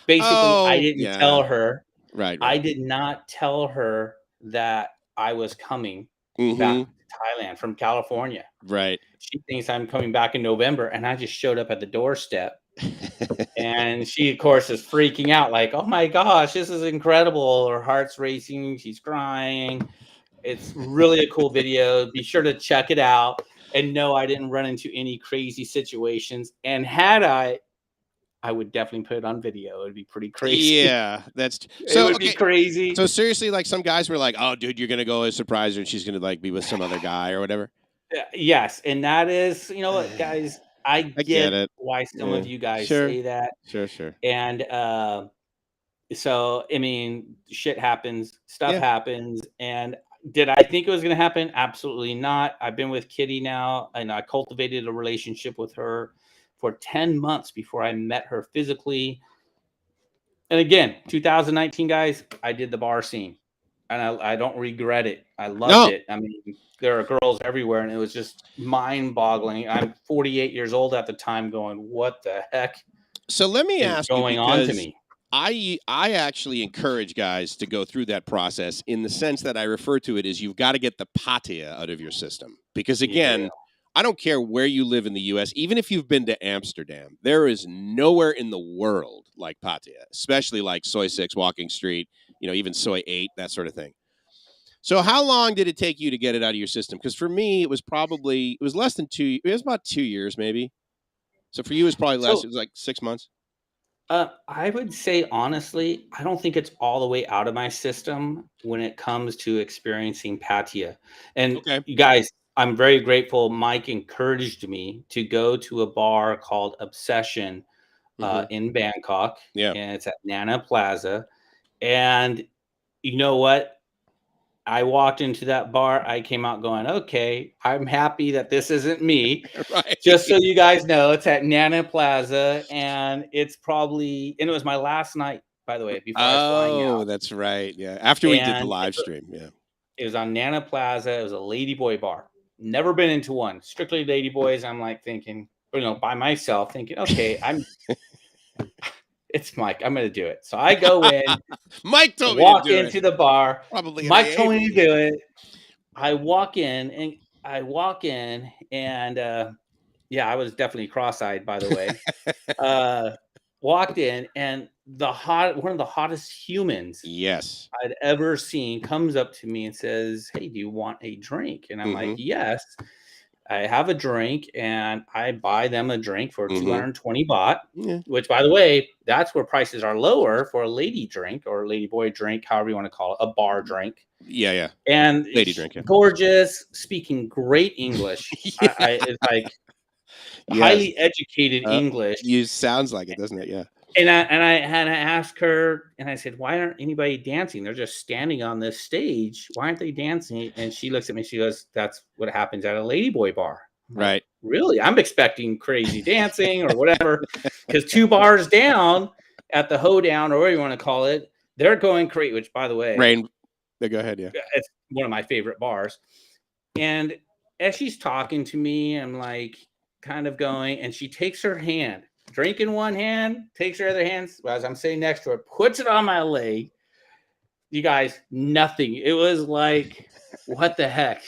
Basically, I didn't tell her. Right. I did not tell her that I was coming back to Thailand from California. Right. She thinks I'm coming back in November, and I just showed up at the doorstep. And she, of course, is freaking out like, oh my gosh, this is incredible. Her heart's racing. She's crying. It's really a cool video. Be sure to check it out. And no, I didn't run into any crazy situations. And had I would definitely put it on video. It'd be pretty crazy. Yeah, that's so. It would be crazy. So seriously, like some guys were like, "Oh, dude, you're gonna go as surprise her, and she's gonna like be with some other guy or whatever." Yes, and that is, you know what, guys, I get it. why some of you guys Sure. say that. Sure. And so I mean, shit happens, stuff happens, and did I think it was going to happen? Absolutely not. I've been with Kitty now, and I cultivated a relationship with her for 10 months before I met her physically. And again, 2019, guys, I did the bar scene, and I don't regret it. I loved it. I mean, there are girls everywhere, and it was just mind-boggling. I'm 48 years old at the time, going, "What the heck?" So let me ask you, going on to me. I actually encourage guys to go through that process in the sense that I refer to it as you've got to get the patia out of your system. Because again, I don't care where you live in the U.S., even if you've been to Amsterdam, there is nowhere in the world like patia, especially like Soy 6, Walking Street, even Soy 8, that sort of thing. So how long did it take you to get it out of your system? Because for me, it was less than it was about 2 years maybe. So for you, it was probably less. It was like 6 months. I would say, honestly, I don't think it's all the way out of my system when it comes to experiencing patia. And you guys, I'm very grateful. Mike encouraged me to go to a bar called Obsession in Bangkok. Yeah. And it's at Nana Plaza. And you know what? I walked into that bar. I came out going, okay, I'm happy that this isn't me. Right. Just so you guys know, it's at Nana Plaza, and it was my last night, by the way, before I was flying out. Oh, that's right. Yeah. After we did the live stream. Yeah. It was on Nana Plaza. It was a ladyboy bar. Never been into one. Strictly ladyboys. I'm like thinking, by myself, thinking, okay, it's Mike. I'm going to do it. So I go in. Mike told me walk to do into the bar. Probably Mike told me to do it. I walk in, and I was definitely cross-eyed, by the way. Walked in, and one of the hottest humans I'd ever seen comes up to me and says, "Hey, do you want a drink?" And I'm like, "Yes." I have a drink, and I buy them a drink for 220 baht, which, by the way, that's where prices are lower for a lady drink or a lady boy drink, however you want to call it, a bar drink. Yeah. And lady drink, gorgeous, speaking great English. It's like highly educated English. Sounds like it, doesn't it? Yeah. And I had to ask her, and I said, "Why aren't anybody dancing? They're just standing on this stage. Why aren't they dancing?" And she looks at me. She goes, "That's what happens at a ladyboy bar." Right. Like, really? I'm expecting crazy dancing or whatever. Because 2 bars down at the hoedown, or whatever you want to call it, they're going crazy. Which, by the way, go ahead. Yeah. It's one of my favorite bars. And as she's talking to me, I'm like kind of going, and she takes her hand. Drink in one hand, takes her other hand as I'm sitting next to her, puts it on my leg. You guys, nothing. It was like, what the heck?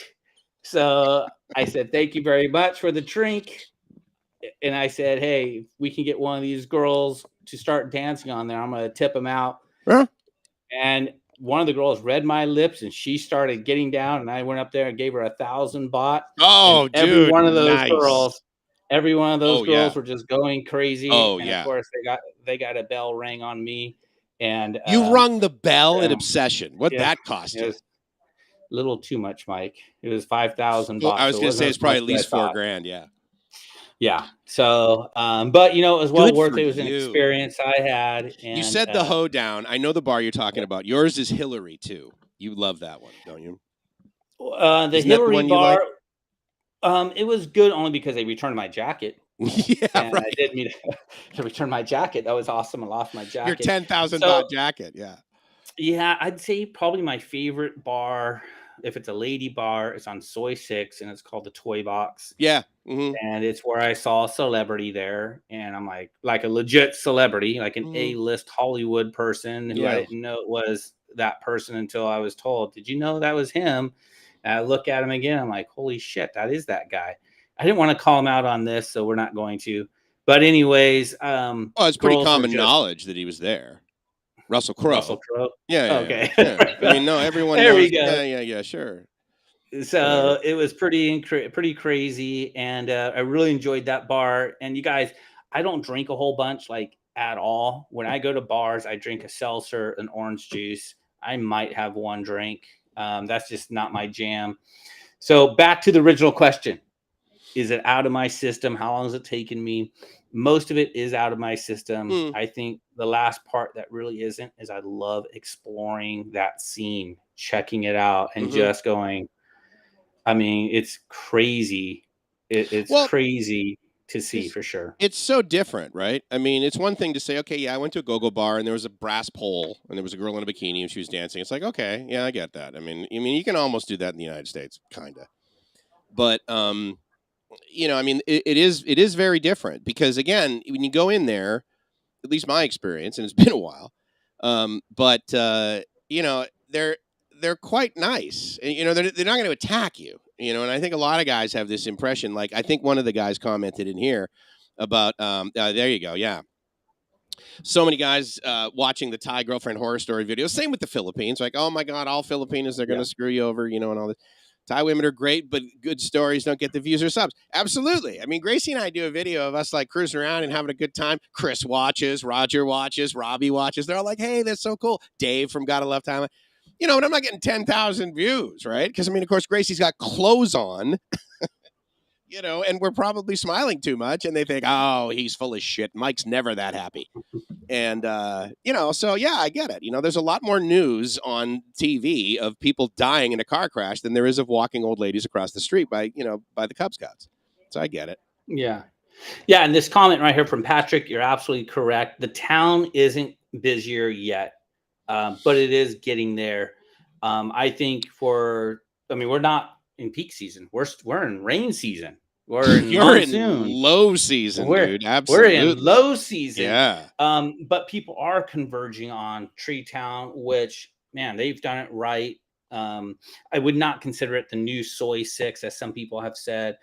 So I said, "Thank you very much for the drink." And I said, "Hey, if we can get one of these girls to start dancing on there, I'm going to tip them out." Huh? And one of the girls read my lips, and she started getting down, and I went up there and gave her 1,000 baht. Oh, and every dude, one of those girls Every one of those Oh yeah. girls were just going crazy, Oh and of yeah. course they got a bell rang on me, and You rung the bell in yeah, Obsession. What'd yeah, that cost it you? was a little too much, Mike. It was 5,000 I bucks, was so it gonna wasn't say as it's probably much at as I least thought. $4,000. Yeah. Yeah. So, but it was well Good worth for it. It was an you. experience I had, You and said the hoedown. I know the bar you're talking yeah. about. Yours is Hillary too. You love that one, don't you? The Isn't that the Hillary one you bar, like? it was good only because they returned my jacket, Yeah, and I right. did mean to return my jacket. That was awesome. I lost my Your jacket. $10,000 So, jacket. Yeah. yeah, I'd say probably my favorite bar, if it's a lady bar, it's on Soy 6, and it's called the Toy Box. Yeah. Hmm. And it's where I saw a celebrity there, and I'm like a legit celebrity, like an Hmm. A-list Hollywood person who I Yeah. didn't know it was that person until I was told, "Did you know that was him?" And I look at him again, I'm like, "Holy shit, that is that guy." I didn't want to call him out on this, so we're not going to. But anyways, Well, it's pretty girls were common just knowledge that he was there. Russell Russell Crowe. Crowe. Yeah, yeah, yeah, Okay. yeah. I mean, no, everyone There we knows. go. Yeah, yeah, yeah. Sure. Whatever. So it was pretty crazy, and I really enjoyed that bar. And you guys, I don't drink a whole bunch like at all. When I go to bars, I drink a seltzer, an orange juice. I might have one drink. That's just not my jam. So back to the original question: is it out of my system? How long has it taken me? Most of it is out of my system. Mm, I think the last part that really isn't is I love exploring that scene, checking it out, and hmm. just going, I mean, it's crazy. It's Well, crazy to see because for sure. it's so different, right? I mean, it's one thing to say, okay, yeah, I went to a go-go bar and there was a brass pole and there was a girl in a bikini and she was dancing. It's like, okay, yeah, I get that. I mean, you can almost do that in the United States, kind of. But I mean, it is very different because again, when you go in there, at least my experience, and it's been a while, but they're quite nice. And, they're not going to attack you. And I think a lot of guys have this impression. Like I think one of the guys commented in here about there you go, yeah. So many guys watching the Thai girlfriend horror story videos. Same with the Philippines. Like, oh my god, all Filipinos they're going Yeah. to screw you over, and all this. Thai women are great, but good stories don't get the views or subs. Absolutely. I mean, Gracie and I do a video of us like cruising around and having a good time. Chris watches, Roger watches, Robbie watches. They're all like, hey, that's so cool. Dave from Gotta Love Thailand. But I'm not getting 10,000 views, right? Because, I mean, of course, Gracie's got clothes on, and we're probably smiling too much. And they think, oh, he's full of shit. Mike's never that happy. And so yeah, I get it. There's a lot more news on TV of people dying in a car crash than there is of walking old ladies across the street by the Cub Scouts. So I get it. Yeah. Yeah. And this comment right here from Patrick, you're absolutely correct. The town isn't busier yet, but it is getting there. I think we're not in peak season. We're in rain season. We're in You're in monsoon. low season, We're dude. we're in Absolutely. low season, Yeah. but people are converging on Tree Town, which man, they've done it right. I would not consider it the new Soy 6, as some people have said.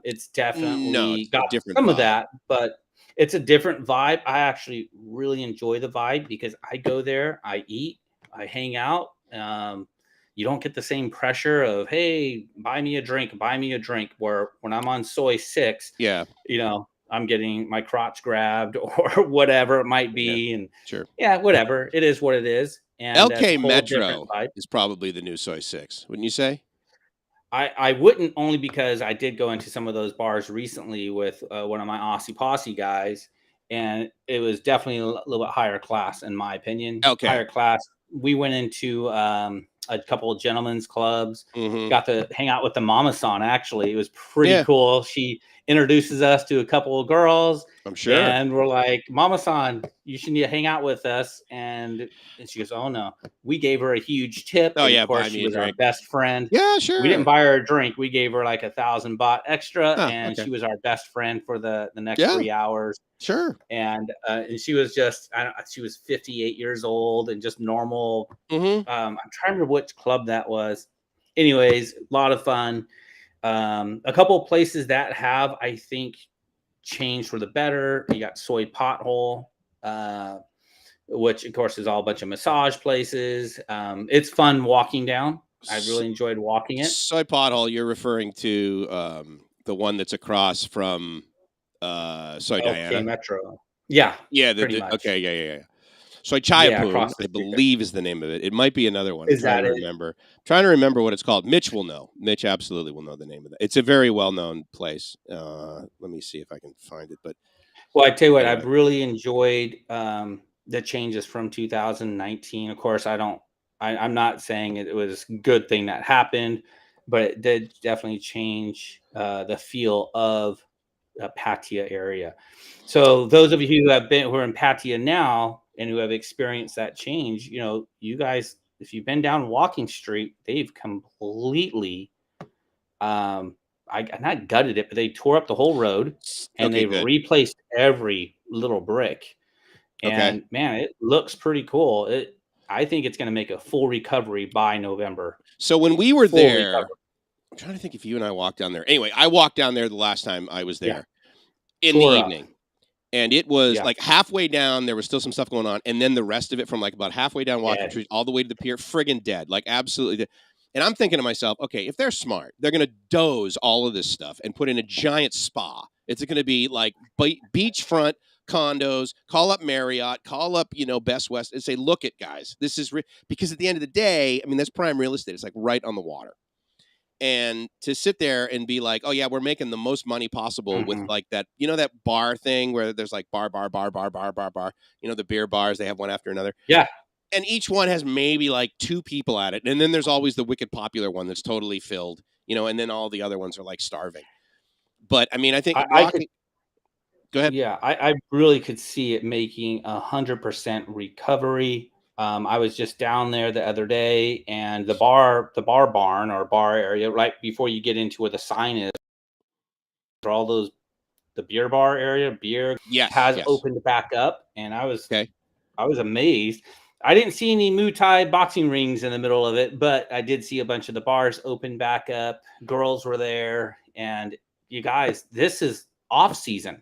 It's No, definitely it's a got different some of vibe. that, but it's a different vibe. I actually really enjoy the vibe because I go there, I eat, I hang out. You don't get the same pressure of, hey, buy me a drink, buy me a drink. Where when I'm on Soy 6, Yeah. I'm getting my crotch grabbed or whatever it might Yeah. be. And Sure. yeah, whatever. It is what it is. And that's a LK whole different Metro vibe. is probably the new Soy 6, wouldn't you say? I wouldn't, only because I did go into some of those bars recently with one of my Aussie Posse guys, and it was definitely a little bit higher class, in my opinion. Okay. Higher class. We went into a couple of gentlemen's clubs, Mm-hmm. got to hang out with the Mama San. Actually, it was pretty Yeah, cool. She introduces us to a couple of girls, I'm sure. and we're like, Mama San, you should need to hang out with us. And she goes, oh no. We gave her a huge tip, Oh and of yeah, course, buy she me a was our drink. best friend. Yeah, We didn't sure. buy her a drink. We gave her like 1,000 baht extra, Oh, and okay. she was our best friend for the next Yeah, 3 hours. sure. And she was just, she was 58 years old and just normal. Mm-hmm. I'm trying to remember which club that was. Anyways, a lot of fun. A couple of places that have, I think, changed for the better. You got Soy Pothole, which of course is all a bunch of massage places. It's fun walking down. I really enjoyed walking it. Soy pothole, you're referring to the one that's across from Soy Okay, Diana. Metro. Yeah, Yeah, pretty much. okay, yeah. Soy Yeah, Chayapoon, across the I street there. believe is the name of it. It might be another one. I'm Is trying that to it? remember. Trying to remember what it's called. Mitch will know. Mitch absolutely will know the name of that. It's a very well known place. Let me see if I can find it. But Well, I tell you what, anyway, I've really enjoyed the changes from 2019. Of course, I'm not saying it was a good thing that happened, but it did definitely change the feel of Patia area. So those of you who are in Patia now and who have experienced that change, you guys, if you've been down Walking Street, they've completely um not gutted it, but they tore up the whole road and okay, they've good. replaced every little brick. Okay. And man, it looks pretty cool. I think it's going to make a full recovery by November. So when we were Full there, recovery. I'm trying to think if you and I walked down there. Anyway, I walked down there the last time I was Yeah, there in the tore up. evening. And it was Yeah, like halfway down, there was still some stuff going on. And then the rest of it from like about halfway down Walking dead. Street all the way to the pier, friggin' dead. Like absolutely dead. And I'm thinking to myself, okay, if they're smart, they're going to doze all of this stuff and put in a giant spa. It's going to be like beachfront condos, call up Marriott, call up, Best West and say, look it, guys, this is because at the end of the day, I mean, that's prime real estate. It's like right on the water. And to sit there and be like, oh yeah, we're making the most money possible with Hmm. like that, that bar thing where there's like bar, the beer bars, they have one after another. Yeah, And each one has maybe like two people at it. And then there's always the wicked popular one that's totally filled, and then all the other ones are like starving. But I mean, I think I could. walking, go ahead. Yeah, I really could see it making 100% recovery. I was just down there the other day, and the bar barn or bar area, right before you get into where the sign is, for all those the beer bar area, beer Yes. has Yes. opened back up, and Okay. I was amazed. I didn't see any Muay Thai boxing rings in the middle of it, but I did see a bunch of the bars open back up. Girls were there, and you guys, this is off season.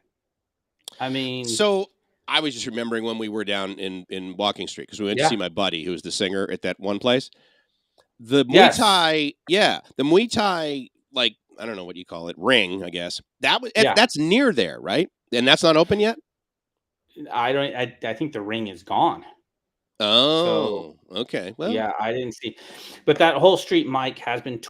I mean, So I was just remembering when we were down in Walking Street because we went to yeah, see my buddy who was the singer at that one place. The Muay yes, Thai, yeah, the Muay Thai, like I don't know what you call it, ring, I guess. yeah. That's near there, right? And that's not open yet. I don't. I think the ring is gone. So Oh, okay. Well, yeah, I didn't see, but that whole street, Mike, has been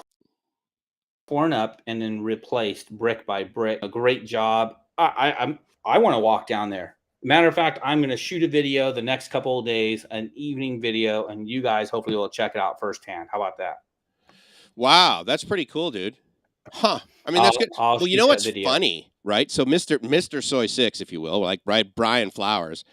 torn up and then replaced brick by brick. A great job. I want to walk down there. Matter of fact, I'm going to shoot a video the next couple of days, an evening video, and you guys hopefully will check it out firsthand. How about that? wow, that's pretty cool, dude. Huh? I mean, that's good. I'll Well, you shoot know that what's video. funny, right? So, Mister Soy Six, if you will, like Brian Flowers,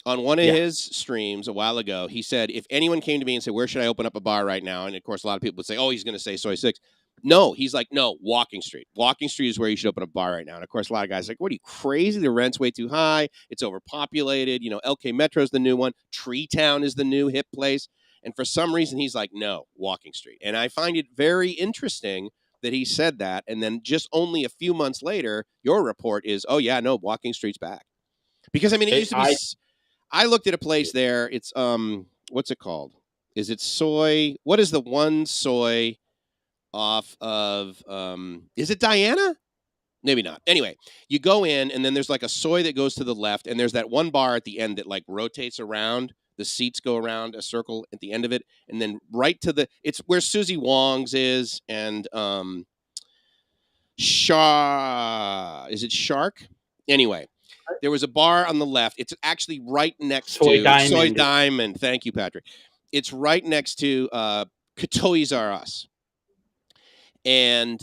on one of Yeah. his streams a while ago, he said, if anyone came to me and said, where should I open up a bar right now? And of course, a lot of people would say, oh, he's going to say Soy Six. No, he's like, no, Walking Street. Walking Street is where you should open a bar right now. And of course, a lot of guys are like, what are you crazy? The rent's way too high. It's overpopulated. LK Metro's the new one. Tree Town is the new hip place. And for some reason, he's like, no, Walking Street. And I find it very interesting that he said that. And then just only a few months later, your report is, oh, yeah, no, Walking Street's back. Because, I mean, it used to be. I looked at a place there. It's what's it called? Is it Soy? What is the one Soy off of is it Diana? Maybe not. Anyway, you go in and then there's like a Soy that goes to the left and there's that one bar at the end that like rotates around. The seats go around a circle at the end of it and then right to it's where Susie Wong's is and is it Shark? Anyway, there was a bar on the left. It's actually right next Soy to Soy Diamond. Diamond. Thank you, Patrick. It's right next to Toys R Us. And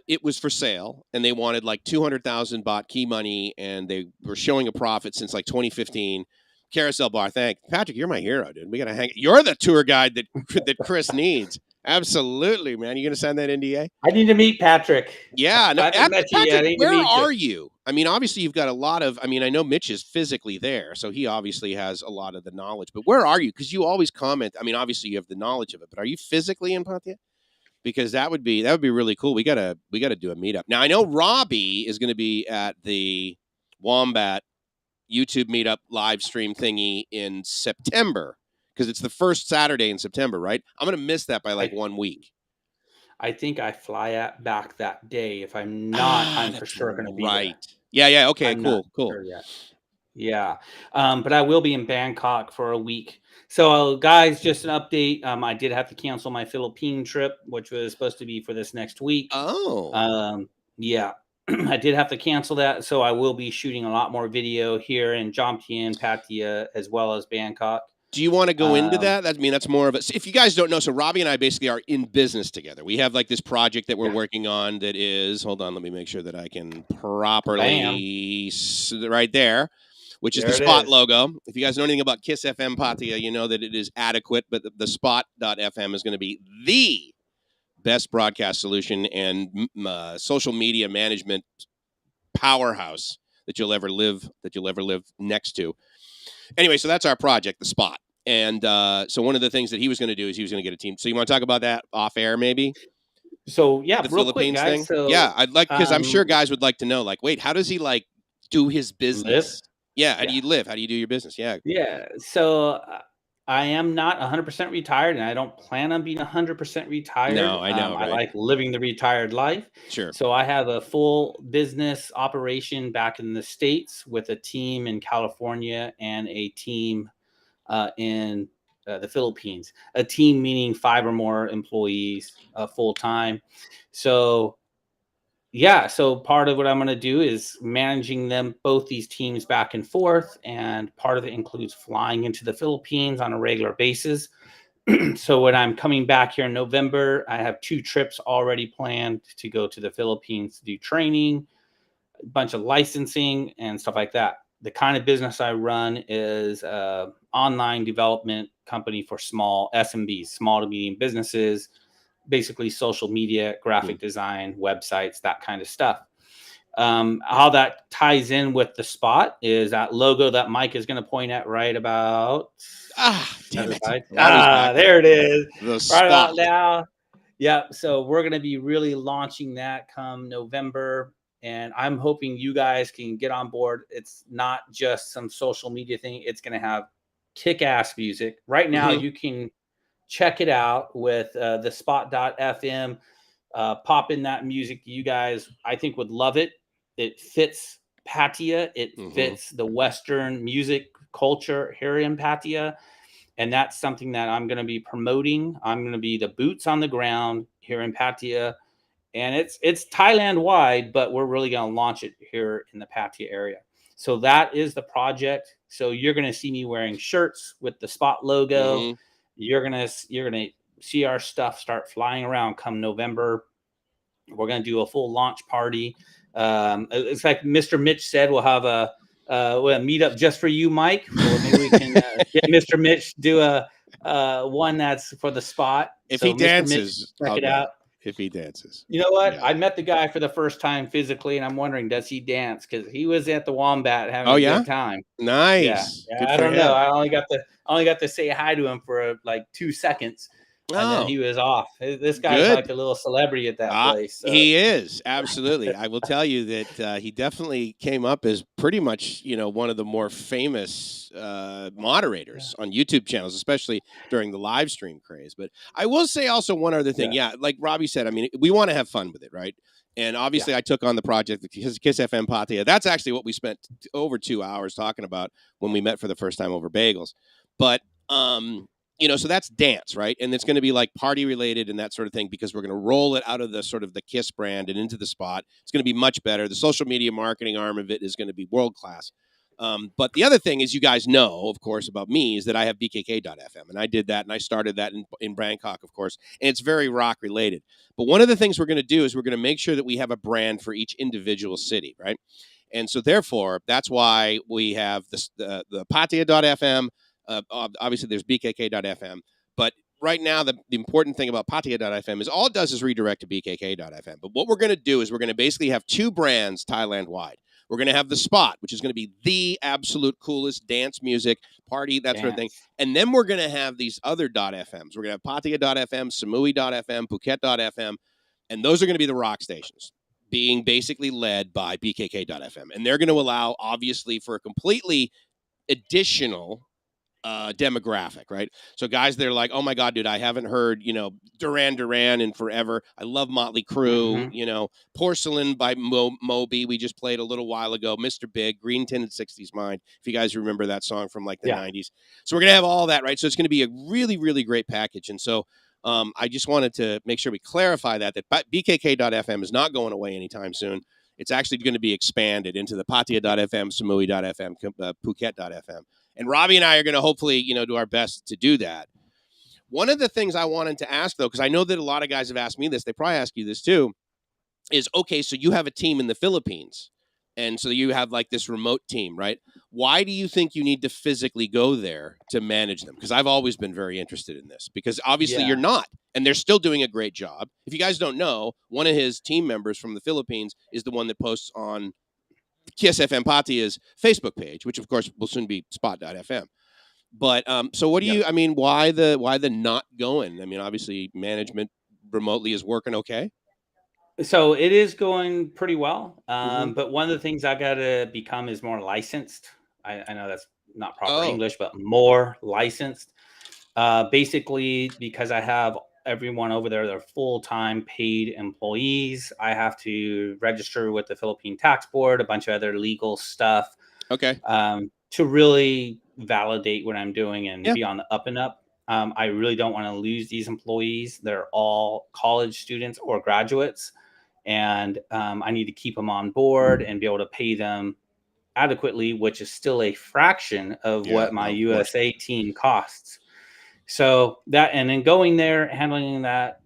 it was for sale, and they wanted like 200,000 baht key money, and they were showing a profit since like 2015. Carousel Bar, thank Patrick. You're my hero, dude. We gotta hang. You're the tour guide that Chris needs. Absolutely, man. You gonna sign that NDA? I need to meet Patrick. Yeah, no, I haven't met you yet. I Patrick, need to where meet you. are you? I mean, obviously you've got a lot of. I mean, I know Mitch is physically there, so he obviously has a lot of the knowledge. But where are you? Because you always comment. I mean, obviously you have the knowledge of it, but are you physically in Pattaya? Because that would be really cool. We gotta do a meetup. Now I know Robbie is going to be at the Wombat YouTube meetup live stream thingy in September because it's the first Saturday in September, right? I'm going to miss that by like 1 week. I think I fly back that day. If I'm not, I'm for That's sure going to be there. right. Yeah. Okay. I'm not Cool. sure yet. Yeah. But I will be in Bangkok for a week. So, guys, just an update. I did have to cancel my Philippine trip, which was supposed to be for this next week. Oh. Yeah, I did have to cancel that. So, I will be shooting a lot more video here in Jomtien, Pattaya, as well as Bangkok. Do you want to go into Um, that? I mean, that's more of a. If you guys don't know, so Robbie and I basically are in business together. We have like this project that we're yeah. working on that is. Hold on, let me make sure that I can Bam. properly right there, which is the There it Spot is. logo. If you guys know anything about Kiss FM Pattaya, you know that it is adequate, but the Spot.fm is going to be the best broadcast solution and social media management powerhouse that you'll ever live next to. Anyway, so that's our project, the Spot. And so one of the things that he was going to do is he was going to get a team. So you want to talk about that off air, maybe So, yeah, the real quick, Philippines guys. thing? Yeah, So, I'd like because I'm sure guys would like to know, like, wait, how does he like do his live. business? Yeah, how do Yeah. you live? How do you do your business? Yeah, Yeah. So, I am not 100% retired, and I don't plan on being 100% no, retired. I know, I right? like living the retired life. Sure. So I have a full business operation back in the States with a team in California and a team in the Philippines. A team meaning 5 or more employees full time. So yeah, so part of what I'm going to do is managing them, both these teams, back and forth, and part of it includes flying into the Philippines on a regular basis. So when I'm coming back here in November, I have 2 trips already planned to go to the Philippines to do training, a bunch of licensing and stuff like that. The kind of business I run is a online development company for small SMBs, small to medium businesses, basically social media, graphic design, websites, that kind of stuff. How that ties in with the Spot is that logo that Mike is going to point at right about Damn other it! side. Robbie's back there. There it is. The Right about Spot. now. Yeah. So we're going to be really launching that come November. And I'm hoping you guys can get on board. It's not just some social media thing. It's going to have kick-ass music. Right now, Mm-hmm. you can check it out with the spot.fm. Pop in that music. You guys, I think, would love it. It fits Pattaya. It Mm-hmm. fits the Western music culture here in Pattaya. And that's something that I'm going to be promoting. I'm going to be the boots on the ground here in Pattaya. And it's Thailand wide, but we're really going to launch it here in the Pattaya area. So that is the project. So you're going to see me wearing shirts with the Spot logo. Mm-hmm. You're gonna see our stuff start flying around come November. We're gonna do a full launch party. It's like Mr. Mitch said, we'll meet up just for you, Mike. Or maybe we can get Mr. Mitch do a one that's for the Spot. If he So Mr. Mitch, dances, check I'll it go. out. If he dances, You know what? yeah. I met the guy for the first time physically, and I'm wondering, does he dance? Because he was at the Wombat having Oh a yeah, good time. Yeah, nice. yeah. Good I for don't know. him. I only got to say hi to him for like 2 seconds, and then Oh, he was off. This guy's like good. a little celebrity at that place. So He is absolutely. I will tell you that he definitely came up as pretty much, one of the more famous yeah, moderators on YouTube channels, especially during the live stream craze. But I will say also one other thing. yeah, Yeah, like Robbie said, I mean, we want to have fun with it, right? And yeah, obviously, I took on the project, Kiss FM Pattaya. That's actually what we spent over 2 hours talking about when we met for the first time over bagels. But so that's dance, right? And it's going to be like party related and that sort of thing because we're going to roll it out of the sort of the Kiss brand and into the Spot. It's going to be much better. The social media marketing arm of it is going to be world class. But the other thing is, you guys know, of course, about me is that I have BKK.FM, and I did that, and I started that in Bangkok, of course, and it's very rock related. But one of the things we're going to do is we're going to make sure that we have a brand for each individual city, right? And so, therefore, that's why we have the Pattaya.fm. Obviously, there's BKK.fm. But right now, the important thing about Pattaya.fm is all it does is redirect to BKK.fm. But what we're going to do is we're going to basically have 2 brands Thailand wide. We're going to have the Spot, which is going to be the absolute coolest dance music, party, that sort of thing. dance. And then we're going to have these other .fms. We're going to have Pattaya.fm, Samui.fm, Phuket.fm. And those are going to be the rock stations, being basically led by BKK.fm. And they're going to allow, obviously, for a completely additional demographic, right? So guys, they're like, oh my God, dude, I haven't heard, Duran Duran in forever. I love Motley Crue, Porcelain by Moby. We just played a little while ago. Mr. Big, Green Tinted 60s Mind. If you guys remember that song from like the 90s. So we're going to have all that, right? So it's going to be a really, really great package. And so I just wanted to make sure we clarify that BKK.FM is not going away anytime soon. It's actually going to be expanded into the Pattaya.fm, Samui.fm, Phuket.fm. And Robbie and I are going to hopefully, do our best to do that. One of the things I wanted to ask, though, because I know that a lot of guys have asked me this, they probably ask you this too, is, okay, so you have a team in the Philippines. And so you have like this remote team, right? Why do you think you need to physically go there to manage them? Because I've always been very interested in this, because obviously you're not, and they're still doing a great job. If you guys don't know, one of his team members from the Philippines is the one that posts on Kiss FM Pattay's Facebook page, which of course will soon be Spot.fm. But so what do you? I mean, why the not going? I mean, obviously management remotely is working okay. So it is going pretty well. But one of the things I got to become is more licensed. I know that's not proper English, but more licensed. Basically, because I have everyone over there, they're full-time paid employees. I have to register with the Philippine Tax Board, a bunch of other legal stuff. Okay. To really validate what I'm doing and be on the up and up. I really don't want to lose these employees. They're all college students or graduates. And I need to keep them on board and be able to pay them adequately, which is still a fraction of what my USA team costs. So that, and then going there, handling that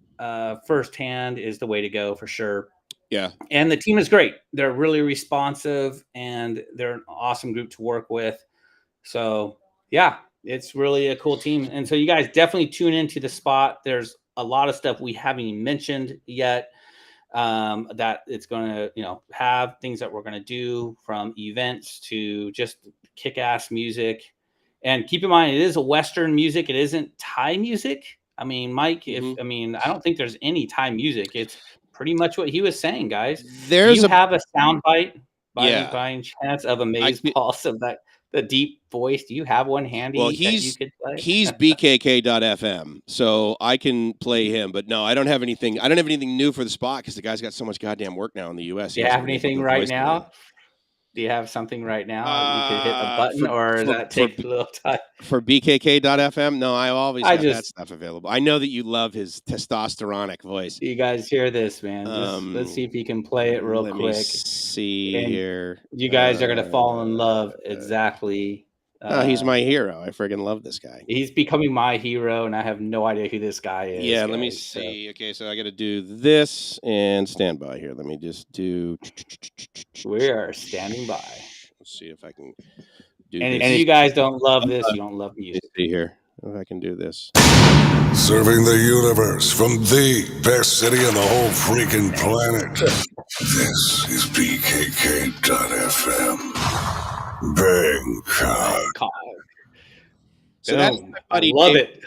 firsthand is the way to go for sure. Yeah. And the team is great. They're really responsive and they're an awesome group to work with. So yeah, it's really a cool team. And so you guys definitely tune into the Spot. There's a lot of stuff we haven't even mentioned yet. That it's going to, have things that we're going to do, from events to just kick-ass music. And keep in mind, it is a Western music. It isn't Thai music. I mean, Mike, I don't think there's any Thai music. It's pretty much what he was saying, guys. Do you have a soundbite by chance of Amaze Pulse of that, the deep voice? Do you have one handy that you could play? He's BKK.FM, so I can play him. But no, I don't have anything. I don't have anything new for the Spot because the guy's got so much goddamn work now in the U.S. Do you have anything right now? Do you have something right now? You could hit a button, or does that take a little time? For BKK.FM? No, I always have that stuff available. I know that you love his testosteronic voice. You guys hear this, man? Let's see if you can play it real quick. Let me see here. You guys are going to fall in love exactly. He's my hero. I friggin' love this guy. He's becoming my hero, and I have no idea who this guy is. Yeah, let me see. Okay, so I got to do this and stand by here. Let me just do. We are standing by. Let's see if I can do this. And if you guys don't love this, you don't love music. Let's see here if I can do this. Serving the universe from the best city on the whole freaking planet. This is BKK.FM. Bangkok. So that's my buddy. I love it.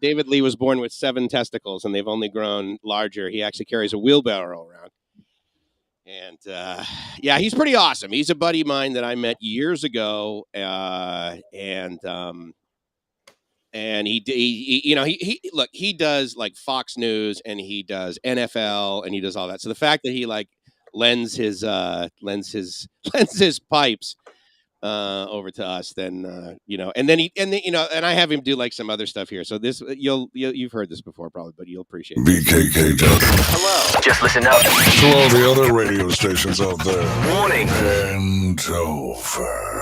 David Lee was born with 7 testicles, and they've only grown larger. He actually carries a wheelbarrow around. And, he's pretty awesome. He's a buddy of mine that I met years ago. And he does like Fox News, and he does NFL, and he does all that. So the fact that he like lends his pipes over to us, then and I have him do like some other stuff here. So this you've heard this before probably, but you'll appreciate it. BKK. Hello. Just listen up. To all the other radio stations out there. Warning. Bend over.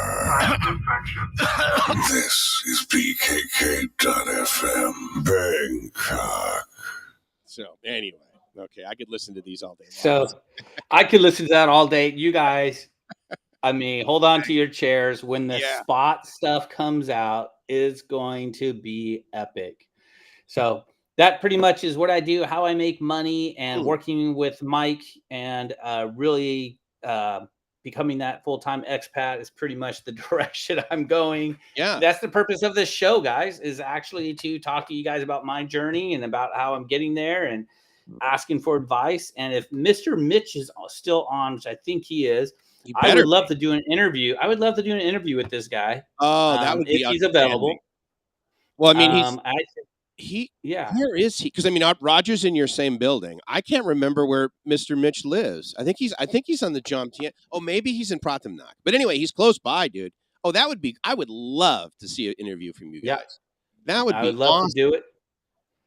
This is BKK.FM. Bangkok. So anyway, okay, I could listen to these all day long. So I could listen to that all day. You guys, I mean, hold on to your chairs. When the Spot stuff comes out, it's going to be epic. So that pretty much is what I do, how I make money, and working with Mike, and really becoming that full-time expat is pretty much the direction I'm going. Yeah. That's the purpose of this show, guys, is actually to talk to you guys about my journey and about how I'm getting there and asking for advice. And if Mr. Mitch is still on, which I think he is, You I would better love be. to do an interview. I would love to do an interview with this guy, Oh, that would if be he's outstanding. available. Well, I mean, I he yeah. where is he? Because I mean, Roger's in your same building. I can't remember where Mr. Mitch lives. I think he's on the jump. Oh, maybe he's in Pratamnak. But anyway, he's close by, dude. Oh, that would be. I would love to see an interview from you Yeah, guys. That would I would be love to awesome. do it.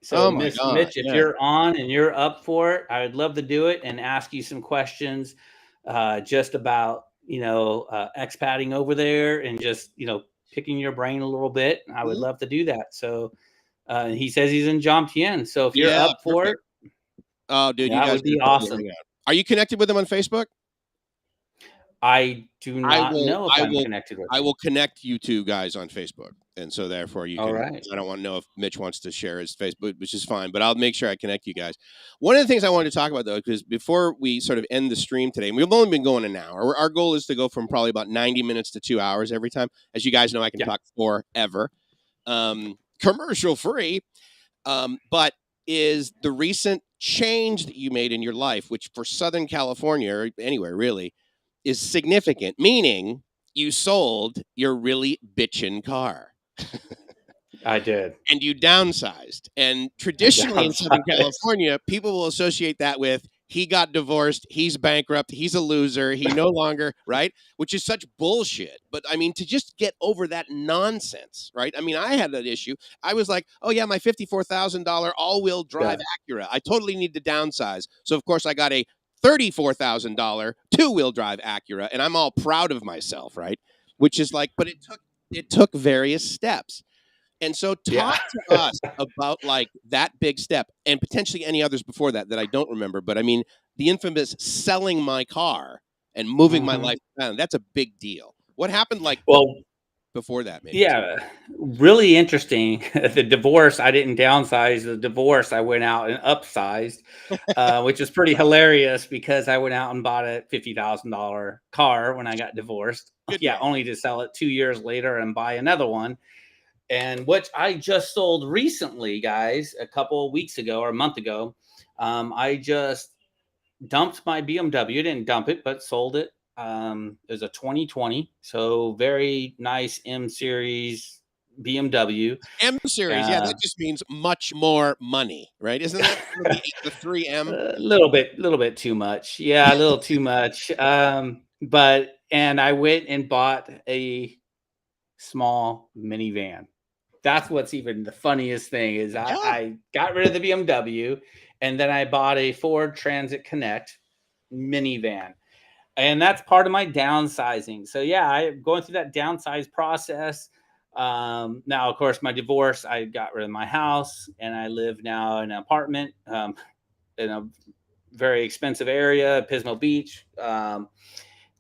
So, Oh my Miss god, Mitch, if yeah. you're on and you're up for it, I would love to do it and ask you some questions, just about expatting over there and just picking your brain a little bit. I would Mhm. love to do that. So, he says he's in Jomtien. So if you're Yeah, up for perfect. it, Oh, dude, you that guys would are be gonna totally awesome. hang out. Are you connected with him on Facebook? I do I not will. know if I I'm will. connected with I him. will connect you two guys on Facebook, and so therefore you All can. right. I don't want to know if Mitch wants to share his Facebook, which is fine, but I'll make sure I connect you guys. One of the things I wanted to talk about though, because before we sort of end the stream today, and we've only been going an hour. Our goal is to go from probably about 90 minutes to 2 hours every time. As you guys know, I can Yeah. talk forever, commercial free. But is the recent change that you made in your life, which for Southern California or anywhere really, is significant, meaning you sold your really bitchin' car I did. and you downsized. And I traditionally in Southern downsized. California, people will associate that with he got divorced, he's bankrupt, he's a loser, he no longer, right? Which is such bullshit. But I mean, to just get over that nonsense, right? I mean, I had that issue. I was like, oh yeah, my $54,000 all-wheel drive Acura. I totally need to downsize. So of course I got a $34,000 two-wheel drive Acura, and I'm all proud of myself, right? Which is like, but it took various steps. And so Yeah. talk to us about like that big step and potentially any others before that I don't remember. But I mean, the infamous selling my car and moving my Mhm. life around, that's a big deal. What happened like Well, before that maybe? yeah, really interesting. The divorce, I didn't downsize. The divorce, I went out and upsized, which is pretty hilarious because I went out and bought a $50,000 car when I got divorced. Good Yeah, man. only to sell it 2 years later and buy another one. And which I just sold recently, guys, a couple of weeks ago or a month ago. I just dumped my BMW. Didn't dump it, but sold it. It was a 2020, so very nice M series BMW. M series, yeah, Uh, that just means much more money, right? Isn't that sort of the 3M? a little bit too much. Yeah, a little too much. And I went and bought a small minivan. That's what's even the funniest thing is Yeah. I got rid of the BMW and then I bought a Ford Transit Connect minivan. And that's part of my downsizing. So yeah, I'm going through that downsize process. Now, of course, my divorce, I got rid of my house and I live now in an apartment in a very expensive area, Pismo Beach. Yeah,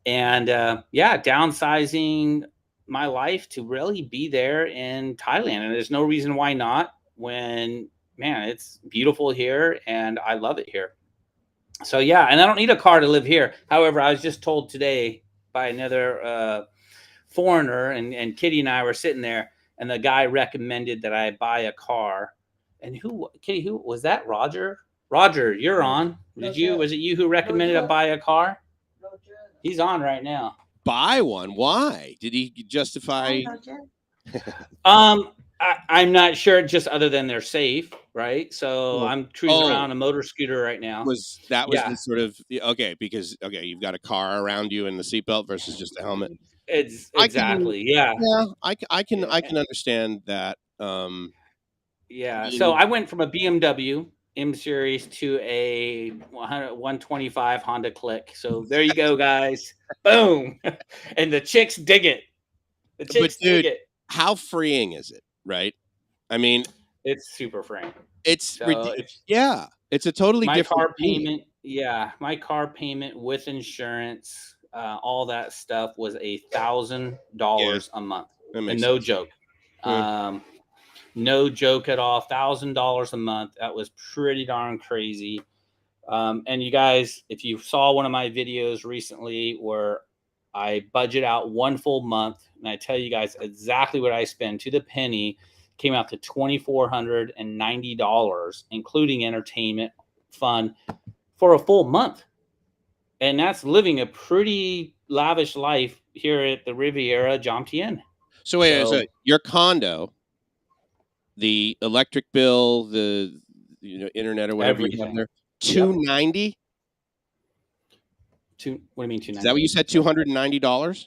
downsizing my life to really be there in Thailand. And there's no reason why not when, man, it's beautiful here and I love it here. So yeah, and I don't need a car to live here. However, I was just told today by another foreigner, and Kitty and I were sitting there, and the guy recommended that I buy a car. And Kitty, who was that? Roger? Roger, you're on. Was it you who recommended I buy a car? He's on right now. Buy one. Why? Did he justify? I'm not sure, just other than they're safe, right? So I'm cruising around a motor scooter right now. Was the Yeah. sort of okay, because you've got a car around you and the seatbelt versus just a helmet. It's I can, exactly, yeah. I can understand that. Yeah. So I went from a BMW M series to a 125 Honda Click. So there you go, guys. Boom. And the chicks dig it. The chicks dig it. How freeing is it, right? I mean, it's super freeing. It's ridiculous. Yeah, it's a totally different car payment. Yeah, my car payment with insurance, all that stuff was $1,000 a month, and no joke. No joke at all. $1,000 a month. That was pretty darn crazy. And you guys, if you saw one of my videos recently where I budget out one full month, and I tell you guys exactly what I spend to the penny, came out to $2,490, including entertainment, fun, for a full month. and that's living a pretty lavish life here at the Riviera Jomtien. So wait, So your condo, the electric bill, the internet or whatever you have everything. there, Yep. $290. What do you mean 290? Is that what you said? $290?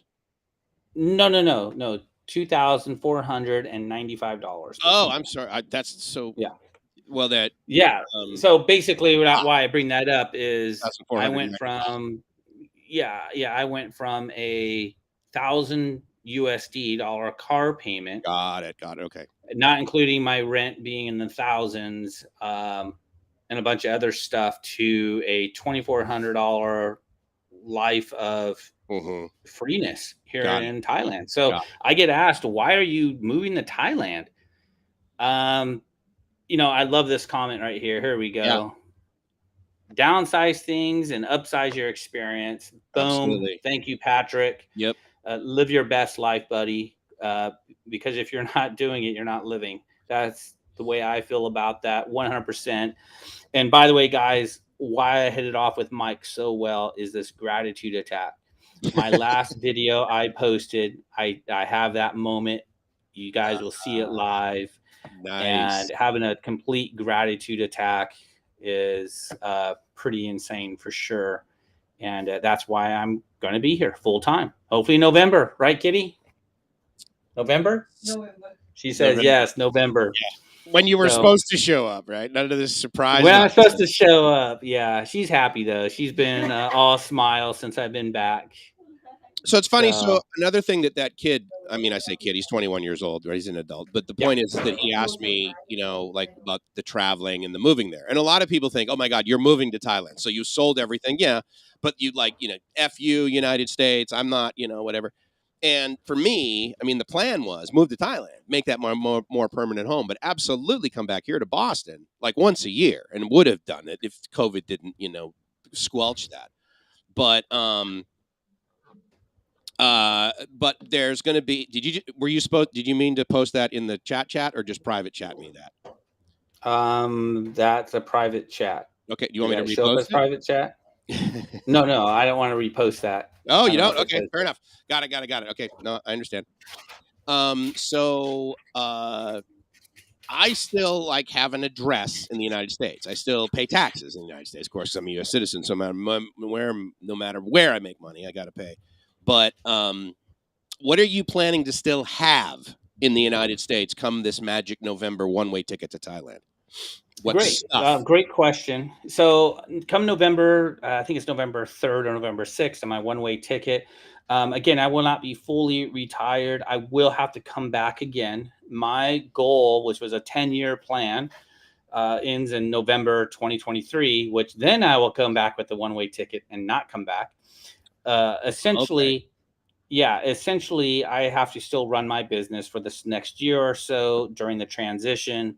No. $2,495. Oh, I'm sorry. That's so. Yeah. Well, that. Yeah. So basically, why I bring that up is I went $1,490. from I went from a $1,000 car payment. Got it. Okay. Not including my rent being in the thousands, and a bunch of other stuff, to a $2,400 life of freeness here in Thailand. So I get asked, why are you moving to Thailand? I love this comment right here. Here we go. Yeah. Downsize things and upsize your experience. Boom. Absolutely. Thank you, Patrick. Yep. Live your best life, buddy. Because if you're not doing it, you're not living. That's the way I feel about that, 100%. And by the way, guys, why I hit it off with Mike so well is this gratitude attack. My last video I posted, I have that moment. You guys will see it live. Nice. And having a complete gratitude attack is pretty insane for sure. And that's why I'm going to be here full time. Hopefully November, right, Kitty? November? She says November. Yes, November. Yeah. When you were supposed to show up, right? None of this surprise. When I'm supposed to show up, yeah. She's happy though. She's been all smile since I've been back. So it's funny. So another thing that kid, I mean, I say kid, he's 21 years old, right? He's an adult. But the point is that he asked me, like about the traveling and the moving there. And a lot of people think, oh my God, you're moving to Thailand. So you sold everything. Yeah. But you'd F you, United States. I'm not, whatever. And for me, I mean, the plan was move to Thailand, make that more permanent home, but absolutely come back here to Boston like once a year, and would have done it if COVID didn't, squelch that. But there's going to be. Did you mean to post that in the chat or just private chat me that? That's a private chat. Okay. Do you want me to repost it? Private chat? No, I don't want to repost that. Oh, you don't? Okay, fair enough. Got it. Okay, no, I understand. So I still have an address in the United States. I still pay taxes in the United States. Of course, I'm a U.S. citizen, so no matter where I make money, I got to pay. But what are you planning to still have in the United States come this magic November one-way ticket to Thailand? Great question. So come November, I think it's November 3rd or November 6th on my one-way ticket. Again, I will not be fully retired. I will have to come back again. My goal, which was a 10-year plan, ends in November 2023, which then I will come back with the one-way ticket and not come back. Essentially, I have to still run my business for this next year or so during the transition.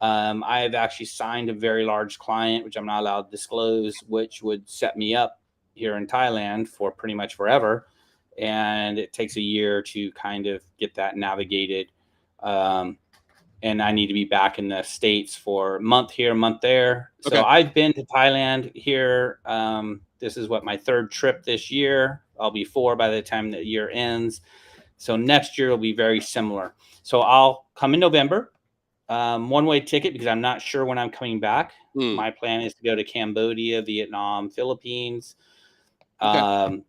I have actually signed a very large client, which I'm not allowed to disclose, which would set me up here in Thailand for pretty much forever. And it takes a year to kind of get that navigated. And I need to be back in the States for a month here, a month there. Okay. So I've been to Thailand here. This is my third trip this year. I'll be 4 by the time the year ends. So next year will be very similar. So I'll come in November. One-way ticket because I'm not sure when I'm coming back. My plan is to go to Cambodia, Vietnam, Philippines, kind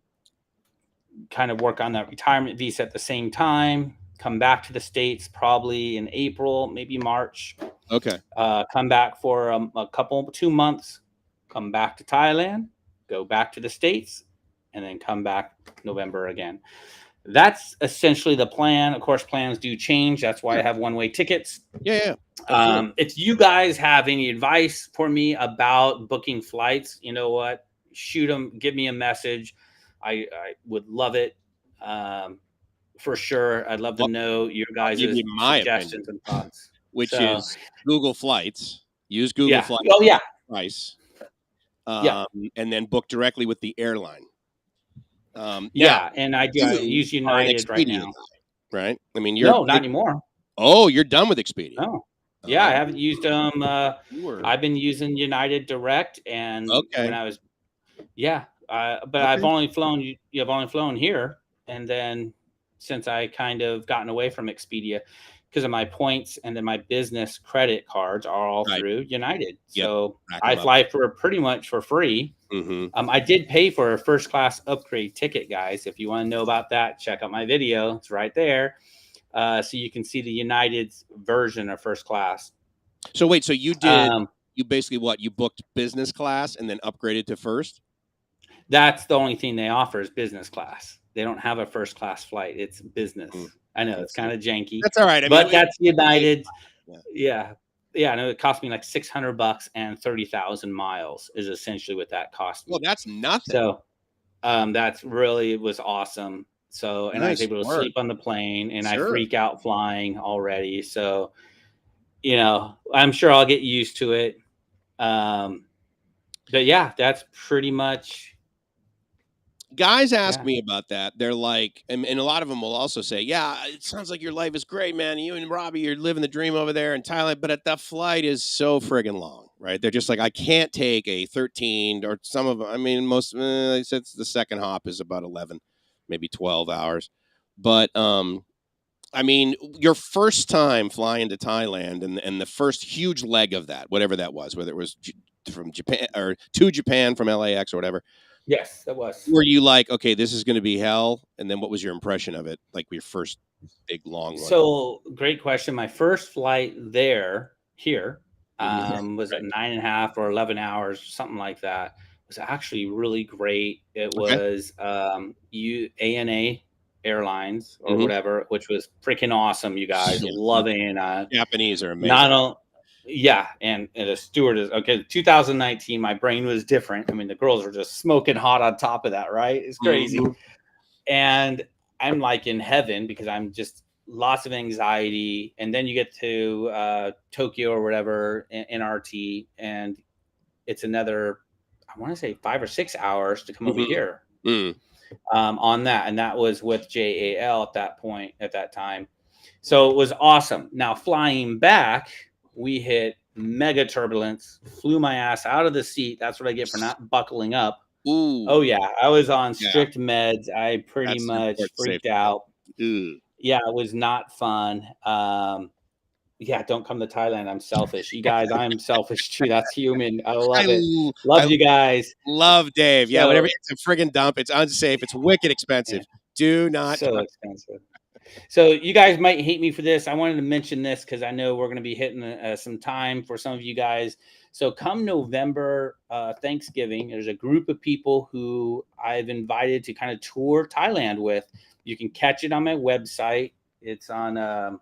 of work on that retirement visa at the same time, come back to the States probably in April, maybe March. Okay. Come back for 2 months, come back to Thailand, go back to the States, and then come back November again. That's essentially the plan. Of course, plans do change. That's why I have one-way tickets. Yeah. If you guys have any advice for me about booking flights, you know what? Shoot them. Give me a message. I would love it. For sure. I'd love to know your guys' suggestions and thoughts. Which is Google Flights. Use Google Flights. Oh, yeah. Price. And then book directly with the airline. And I use United right now. Right? I mean, not anymore. Oh, you're done with Expedia. Oh, yeah, I haven't used them. I've been using United Direct, and when I was, But I've only flown. You've only flown here, and then since I kind of gotten away from Expedia because of my points, and then my business credit cards are all through United. Yep. So I fly for pretty much for free. I did pay for a first class upgrade ticket, guys. If you want to know about that, check out my video. It's right there. So you can see the United's version of first class. So wait, so you did, you basically you booked business class and then upgraded to first? That's the only thing they offer is business class. They don't have a first class flight. It's business. I know it's kind of janky. That's all right. But that's United. Yeah. I know it cost me like $600 and 30,000 miles is essentially what that cost me. Well, that's nothing. So that's really, it was awesome. So, and I was able to sleep on the plane, and I freak out flying already. So, I'm sure I'll get used to it. But yeah, that's pretty much. Guys ask me about that. They're like, and a lot of them will also say, yeah, it sounds like your life is great, man. You and Robbie, you're living the dream over there in Thailand, but that flight is so friggin' long, right? They're just like, I can't take a 13 or some of them. I mean, most, they said the second hop is about 11, maybe 12 hours. But, I mean, your first time flying to Thailand and the first huge leg of that, whatever that was, whether it was from Japan or to Japan from LAX or whatever. Yes, that was. Were you like, okay, this is going to be hell? And then what was your impression of it? Like your first big long one? So great question. My first flight here was at 9.5 or 11 hours, something like that. It was actually really great. It was ANA Airlines or whatever, which was freaking awesome. You guys love ANA. Japanese are amazing. And the stewardess. Okay, 2019, my brain was different. I mean, the girls were just smoking hot on top of that, right? It's crazy. And I'm like in heaven because I'm just lots of anxiety. And then you get to Tokyo or whatever, NRT, and it's another, I want to say 5 or 6 hours to come over here on that. And that was with JAL at that time. So it was awesome. Now flying back, we hit mega turbulence, flew my ass out of the seat. That's what I get for not buckling up. Ooh. Oh, yeah. I was on strict meds. I pretty much freaked out. Yeah, it was not fun. Don't come to Thailand. I'm selfish. You guys, I'm selfish too. That's human. I love it. Love you guys. Love Dave. Yeah, whenever it's a friggin' dump, it's unsafe. It's wicked expensive. Do not. So expensive. So you guys might hate me for this. I wanted to mention this because I know we're going to be hitting some time for some of you guys. So come November, Thanksgiving, there's a group of people who I've invited to kind of tour Thailand with. You can catch it on my website. It's on, I'm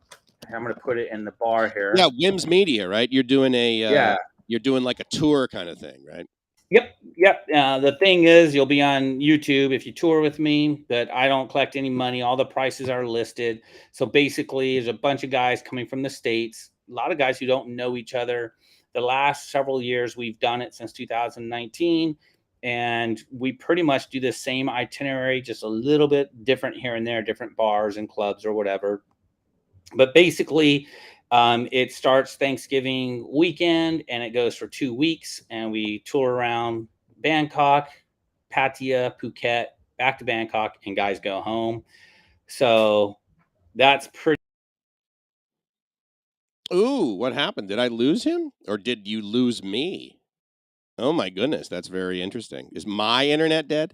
going to put it in the bar here. Yeah, Wims Media, right? You're doing you're doing like a tour kind of thing, right? Yep. The thing is, you'll be on YouTube if you tour with me, but I don't collect any money. All the prices are listed. So basically, there's a bunch of guys coming from the States, a lot of guys who don't know each other. The last several years, we've done it since 2019, and we pretty much do the same itinerary, just a little bit different here and there, different bars and clubs or whatever. But basically, it starts Thanksgiving weekend and it goes for 2 weeks, and we tour around Bangkok, Pattaya, Phuket, back to Bangkok, and guys go home. So that's pretty. Ooh, what happened? Did I lose him or did you lose me? Oh my goodness, that's very interesting. Is my internet dead?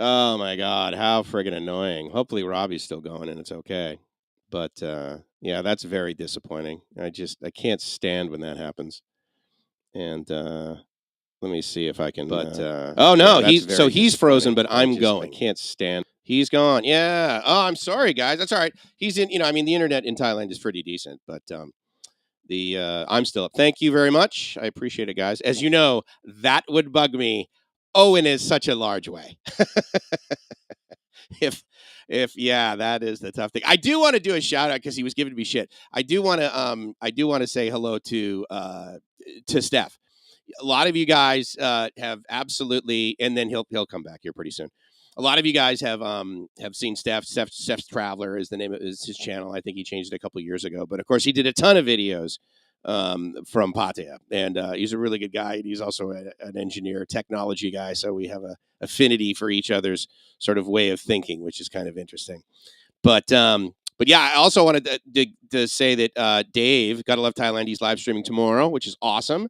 Oh my God, how friggin' annoying. Hopefully Robbie's still going and it's okay. But yeah, that's very disappointing. I can't stand when that happens. And let me see if I can. But oh no, he's frozen, but I'm going. I can't stand. He's gone. Yeah. Oh, I'm sorry, guys. That's all right. He's in. I mean, the internet in Thailand is pretty decent, but I'm still up. Thank you very much. I appreciate it, guys. As you know, that would bug me. In is such a large way. If that is the tough thing. I do want to do a shout out because he was giving me shit. I do want to say hello to Steph. A lot of you guys have absolutely, and then he'll come back here pretty soon. A lot of you guys have seen Steph's Traveler is the name of his channel. I think he changed it a couple of years ago, but of course he did a ton of videos from Pattaya, and he's a really good guy. And he's also an engineer, technology guy, so we have a affinity for each other's sort of way of thinking, which is kind of interesting. But yeah, I also wanted to say that Dave, Gotta Love Thailand, he's live streaming tomorrow, which is awesome.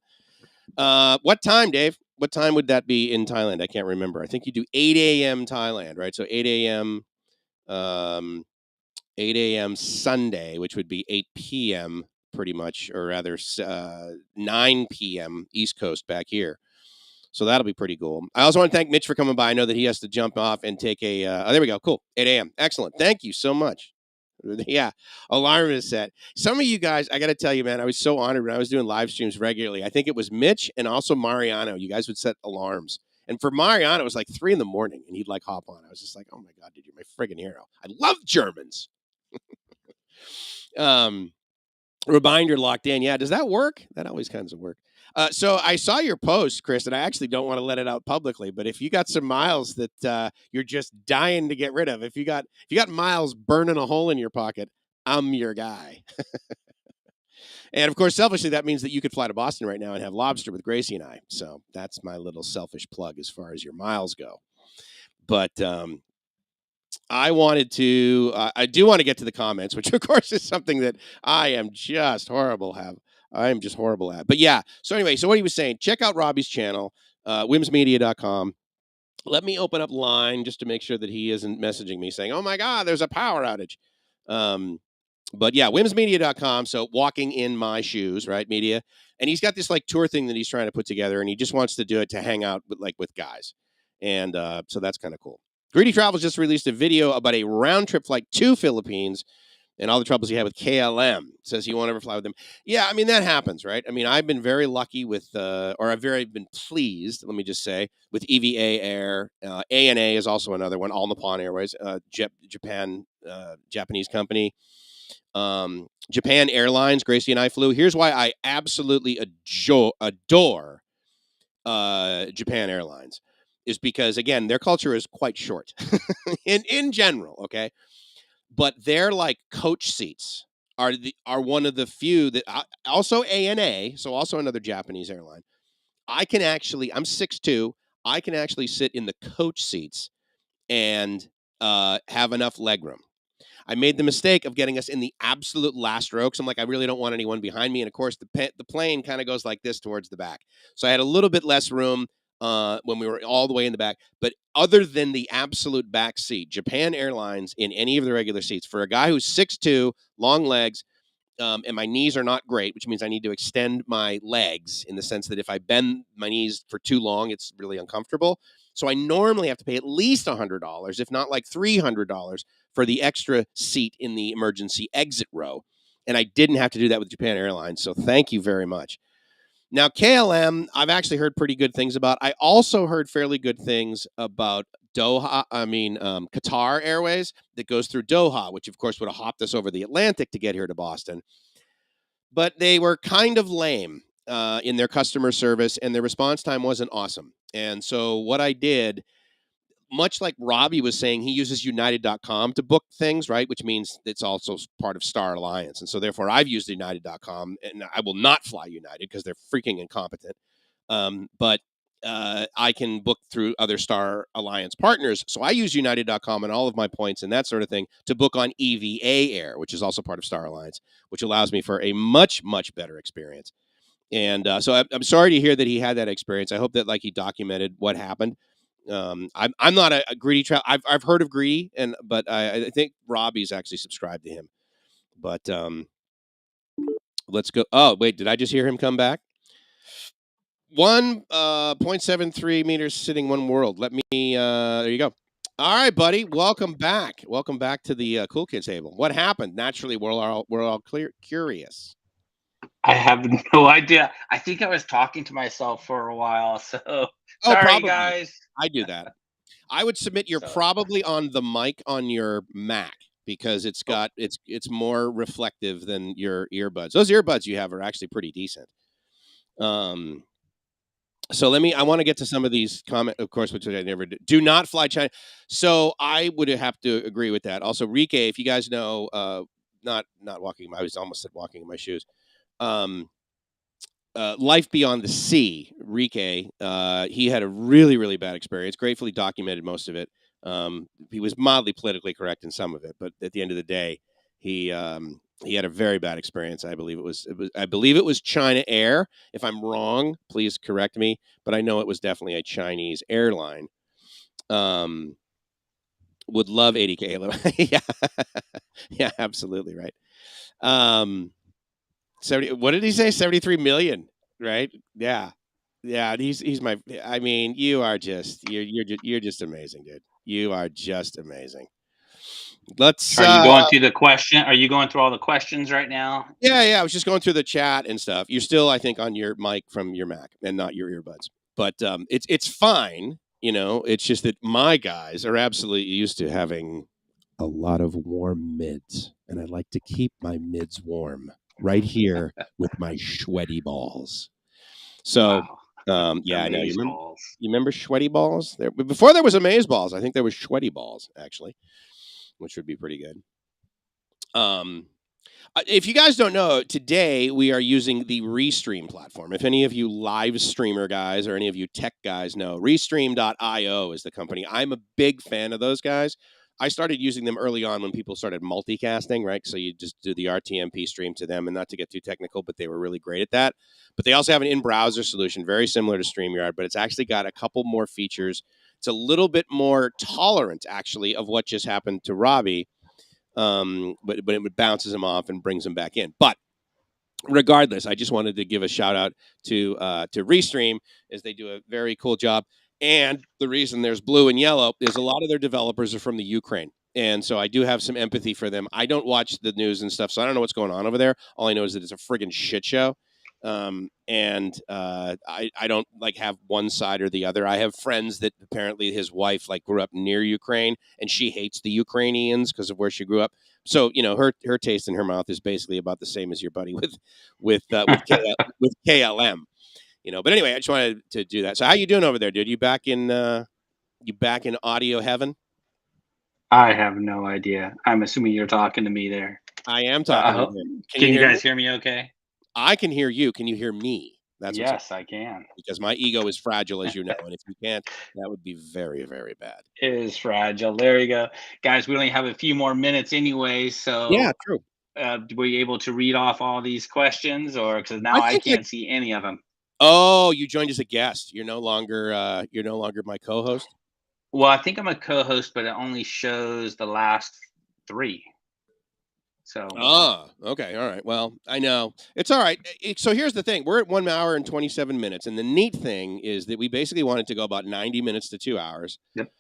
What time, Dave? What time would that be in Thailand? I can't remember. I think you do 8 a.m. Thailand, right? So 8 a.m. 8 a.m. Sunday, which would be 8 p.m. pretty much, or rather 9 p.m. East Coast back here. So that'll be pretty cool. I also want to thank Mitch for coming by. I know that he has to jump off and take a. There we go. Cool. 8 a.m. Excellent. Thank you so much. Yeah, alarm is set. Some of you guys, I got to tell you, man, I was so honored when I was doing live streams regularly. I think it was Mitch and also Mariano. You guys would set alarms. And for Mariano, it was like 3 a.m, and he'd like hop on. I was just like, oh my God, dude, you're my friggin' hero. I love Germans. Reminder locked in. Yeah, does that work? That always kind of work. So I saw your post, Chris, and I actually don't want to let it out publicly. But if you got some miles that you're just dying to get rid of, if you got miles burning a hole in your pocket, I'm your guy. And of course, selfishly, that means that you could fly to Boston right now and have lobster with Gracie and I. So that's my little selfish plug as far as your miles go. But I wanted to. I do want to get to the comments, which of course is something that I am just horrible at. But yeah. So anyway, so what he was saying, check out Robbie's channel, whimsmedia.com. Let me open up Line just to make sure that he isn't messaging me saying, "Oh my God, there's a power outage." But yeah, whimsmedia.com. So walking in my shoes, right? Media. And he's got this like tour thing that he's trying to put together, and he just wants to do it to hang out with guys. And so that's kind of cool. Greedy Travels just released a video about a round trip flight to Philippines and all the troubles he had with KLM. Says he won't ever fly with them. Yeah, I mean, that happens, right? I mean, I've been very lucky with, or I've been pleased, let me just say, with EVA Air. ANA is also another one, All Nippon Airways, Japanese company. Japan Airlines, Gracie and I flew. Here's why I absolutely adore Japan Airlines. Is because, again, their culture is quite short in general, okay? But their like coach seats are one of the few that also ANA, so also another Japanese airline. I'm 6'2", I can actually sit in the coach seats and have enough legroom. I made the mistake of getting us in the absolute last row because I'm like, I really don't want anyone behind me. And of course, the plane kind of goes like this towards the back. So I had a little bit less room when we were all the way in the back. But other than the absolute back seat, Japan Airlines in any of the regular seats, for a guy who's 6'2", long legs, and my knees are not great, which means I need to extend my legs in the sense that if I bend my knees for too long, it's really uncomfortable. So I normally have to pay at least $100, if not like $300 for the extra seat in the emergency exit row. And I didn't have to do that with Japan Airlines. So thank you very much. Now, KLM, I've actually heard pretty good things about. I also heard fairly good things about Qatar Airways that goes through Doha, which of course would have hopped us over the Atlantic to get here to Boston. But they were kind of lame in their customer service, and their response time wasn't awesome. And so what I did, much like Robbie was saying, he uses United.com to book things, right? Which means it's also part of Star Alliance. And so therefore I've used United.com, and I will not fly United because they're freaking incompetent. But I can book through other Star Alliance partners. So I use United.com and all of my points and that sort of thing to book on EVA Air, which is also part of Star Alliance, which allows me for a much, much better experience. And so I'm sorry to hear that he had that experience. I hope that he documented what happened. I'm not a Greedy travel. I've heard of Greedy, but I think Robbie's actually subscribed to him. But let's go. Oh wait, did I just hear him come back? 1.73 meters sitting one world. Let me. There you go. All right, buddy. Welcome back. Welcome back to the Cool Kids table. What happened? Naturally, we're all curious. I have no idea. I think I was talking to myself for a while. So sorry, probably. guys. I do that. I would submit you're probably on the mic on your Mac because it's more reflective than your earbuds. Those earbuds you have are actually pretty decent. So I want to get to some of these comments, of course, which I never do. Do not fly China. So I would have to agree with that. Also, Rike, if you guys know, not walking, I was almost said walking in my shoes. Life Beyond the Sea, Rike, he had a really, really bad experience. Gratefully documented most of it. He was mildly politically correct in some of it, but at the end of the day, he had a very bad experience. I believe it was China Air. If I'm wrong, please correct me. But I know it was definitely a Chinese airline. Would love 80K. Yeah, absolutely right. 70. What did he say? 73 million, right? Yeah. He's my. I mean, you're just amazing, dude. You are just amazing. Let's. Are you going through the question? Are you going through all the questions right now? Yeah. I was just going through the chat and stuff. You're still, I think, on your mic from your Mac and not your earbuds. But it's fine. It's just that my guys are absolutely used to having a lot of warm mids, and I like to keep my mids warm right here with my sweaty balls. So, yeah, I know. You remember sweaty balls? Before there was amaze balls, I think there was sweaty balls actually, which would be pretty good. If you guys don't know, today we are using the Restream platform. If any of you live streamer guys or any of you tech guys know, Restream.io is the company. I'm a big fan of those guys. I started using them early on when people started multicasting, right? So you just do the RTMP stream to them, and not to get too technical, but they were really great at that. But they also have an in-browser solution, very similar to StreamYard, but it's actually got a couple more features. It's a little bit more tolerant, actually, of what just happened to Robbie. But it bounces him off and brings him back in. But regardless, I just wanted to give a shout out to Restream, as they do a very cool job. And the reason there's blue and yellow is a lot of their developers are from the Ukraine. And so I do have some empathy for them. I don't watch the news and stuff, so I don't know what's going on over there. All I know is that it's a friggin' shit show. I don't have one side or the other. I have friends that apparently his wife grew up near Ukraine, and she hates the Ukrainians because of where she grew up. So her taste in her mouth is basically about the same as your buddy with KLM. But anyway, I just wanted to do that. So how you doing over there, dude? You back in audio heaven? I have no idea. I'm assuming you're talking to me there. I am talking to you. Can you guys hear me okay? I can hear you. Can you hear me? Yes, I can. Because my ego is fragile, as you know, and if you can't, that would be very, very bad. It is fragile. There you go, guys. We only have a few more minutes anyway, so yeah, true. Were you able to read off all these questions, or because now I can't see any of them? Oh, you joined as a guest. You're no longer my co-host. Well, I think I'm a co-host, but it only shows the last 3. So. Okay. All right. Well, I know. It's all right. So here's the thing. We're at 1 hour and 27 minutes. And the neat thing is that we basically wanted to go about 90 minutes to 2 hours. Yep.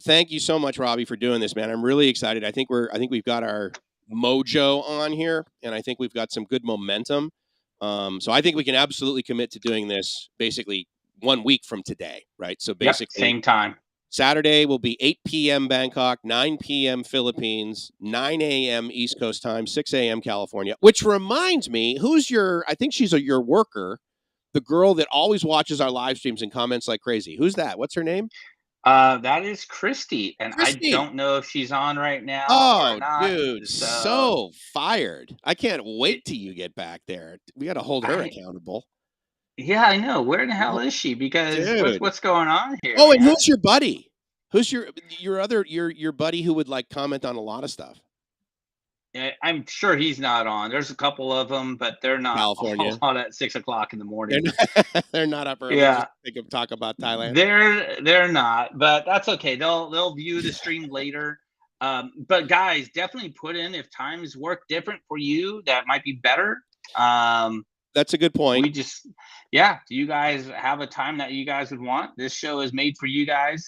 Thank you so much, Robbie, for doing this, man. I'm really excited. I think we've got our mojo on here, and I think we've got some good momentum. So I think we can absolutely commit to doing this basically 1 week from today, right? So basically same time. Saturday will be 8 p.m. Bangkok, 9 p.m. Philippines, 9 a.m. East Coast time, 6 a.m. California, which reminds me, I think she's your worker, the girl that always watches our live streams and comments like crazy. Who's that? What's her name? That is Christy, and Christy. I don't know if she's on right now. Oh, or not, dude, so fired. I can't wait till you get back there. We got to hold her accountable. Yeah, I know. Where the hell is she? Because what's going on here? Oh, and who's your buddy? Who's your buddy who would comment on a lot of stuff? Yeah, I'm sure he's not on. There's a couple of them, but they're not California on at 6 o'clock in the morning. They're not up early. Yeah, they can talk about Thailand. They're not, but that's okay. They'll view the stream later. But guys, definitely put in if times work different for you. That might be better. That's a good point. Do you guys have a time that you guys would want? This show is made for you guys,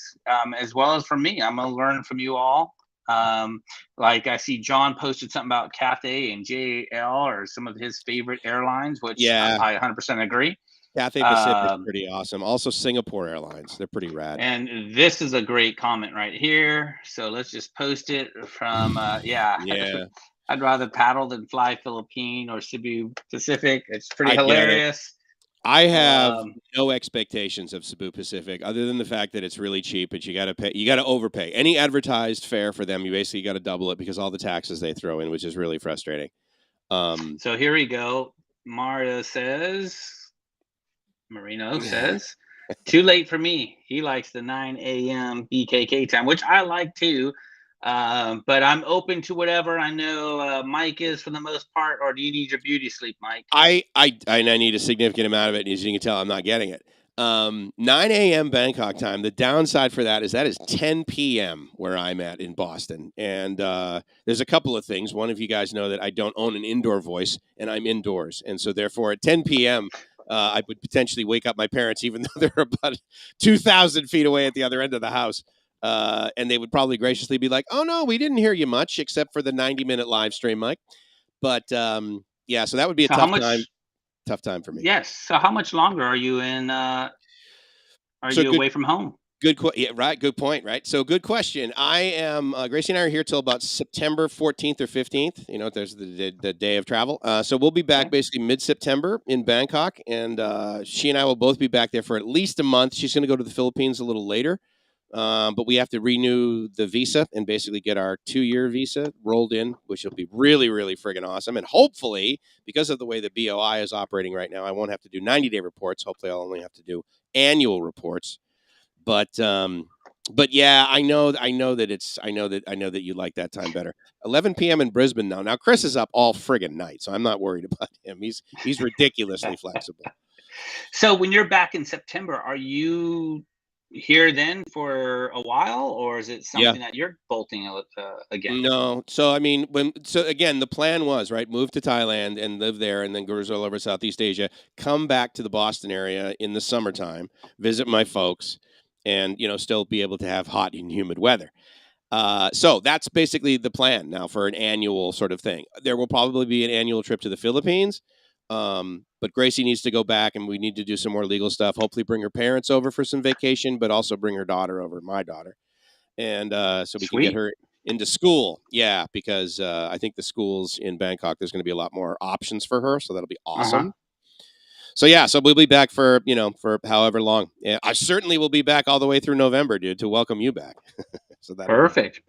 as well as for me. I'm going to learn from you all. I see John posted something about Cathay and JL or some of his favorite airlines, which I 100% agree. Cathay Pacific is pretty awesome. Also Singapore Airlines. They're pretty rad. And this is a great comment right here. So let's just post it from, I'd rather paddle than fly Philippine or Cebu Pacific. It's pretty hilarious. I have no expectations of Cebu Pacific other than the fact that it's really cheap, but you got to pay. You got to overpay. Any advertised fare for them, you basically got to double it because all the taxes they throw in, which is really frustrating. So here we go. Maria says, Marino says. Too late for me. He likes the 9 a.m. BKK time, which I like too. But I'm open to whatever. I know Mike is for the most part. Or do you need your beauty sleep, Mike? I need a significant amount of it, and as you can tell, I'm not getting it. 9 a.m. Bangkok time. The downside for that is 10 p.m. where I'm at in Boston. And there's a couple of things. One of you guys know that I don't own an indoor voice, and I'm indoors. And so therefore at 10 p.m., I would potentially wake up my parents, even though they're about 2,000 feet away at the other end of the house. And they would probably graciously be like, oh, no, we didn't hear you much except for the 90-minute live stream, Mike. But yeah, so that would be a tough time for me. Yes. So how much longer are you in? Away from home? Yeah, right. Good point. Right. So good question. I am Gracie and I are here till about September 14th or 15th. You know, there's the day of travel. So we'll be back basically mid-September in Bangkok, and she and I will both be back there for at least a month. She's going to go to the Philippines a little later. But we have to renew the visa and basically get our 2-year visa rolled in, which will be really, really friggin' awesome. And hopefully, because of the way the BOI is operating right now, I won't have to do 90-day reports. Hopefully, I'll only have to do annual reports. But yeah, I know that you like that time better. 11 p.m. in Brisbane now. Now Chris is up all friggin' night, so I'm not worried about him. He's ridiculously flexible. So when you're back in September, are you here then for a while, or is it something that you're bolting again? No. So I mean, again, the plan was move to Thailand and live there, and then go all over Southeast Asia. Come back to the Boston area in the summertime, visit my folks, and still be able to have hot and humid weather. So that's basically the plan now for an annual sort of thing. There will probably be an annual trip to the Philippines. But Gracie needs to go back, and we need to do some more legal stuff. Hopefully bring her parents over for some vacation, but also bring her daughter over, my daughter. And so we can get her into school. Yeah, because I think the schools in Bangkok, there's going to be a lot more options for her. So that'll be awesome. So yeah, so we'll be back for however long. Yeah, I certainly will be back all the way through November, dude, to welcome you back. So that perfect.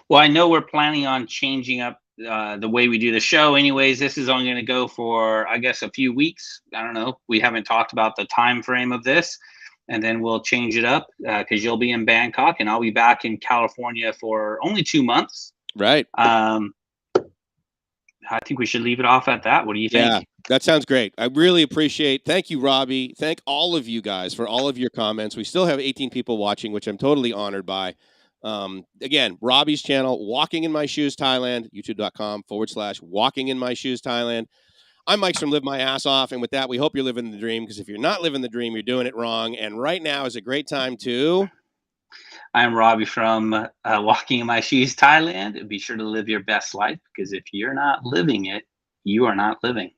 Well, I know we're planning on changing up the way we do the show. Anyways, this is only going to go for, I guess, a few weeks. I don't know. We haven't talked about the time frame of this, and then we'll change it up because you'll be in Bangkok and I'll be back in California for only 2 months. Right. I think we should leave it off at that. What do you think? Yeah, that sounds great. I really appreciate. Thank you, Robbie. Thank all of you guys for all of your comments. We still have 18 people watching, which I'm totally honored by. Again, Robbie's channel, Walking in My Shoes Thailand, youtube.com/Walking in My Shoes Thailand. I'm Mike from Live My Ass Off. And with that, we hope you're living the dream, because if you're not living the dream, you're doing it wrong. And right now is a great time to... I'm Robbie from Walking in My Shoes Thailand. Be sure to live your best life, because if you're not living it, you are not living.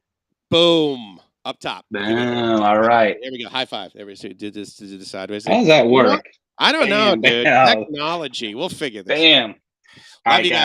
Boom. Up top. Boom. All right. There we go. High five. There we go. Did this sideways. How does that work? I don't know, dude. Bam. Technology. We'll figure this out. Bam. All right, guys.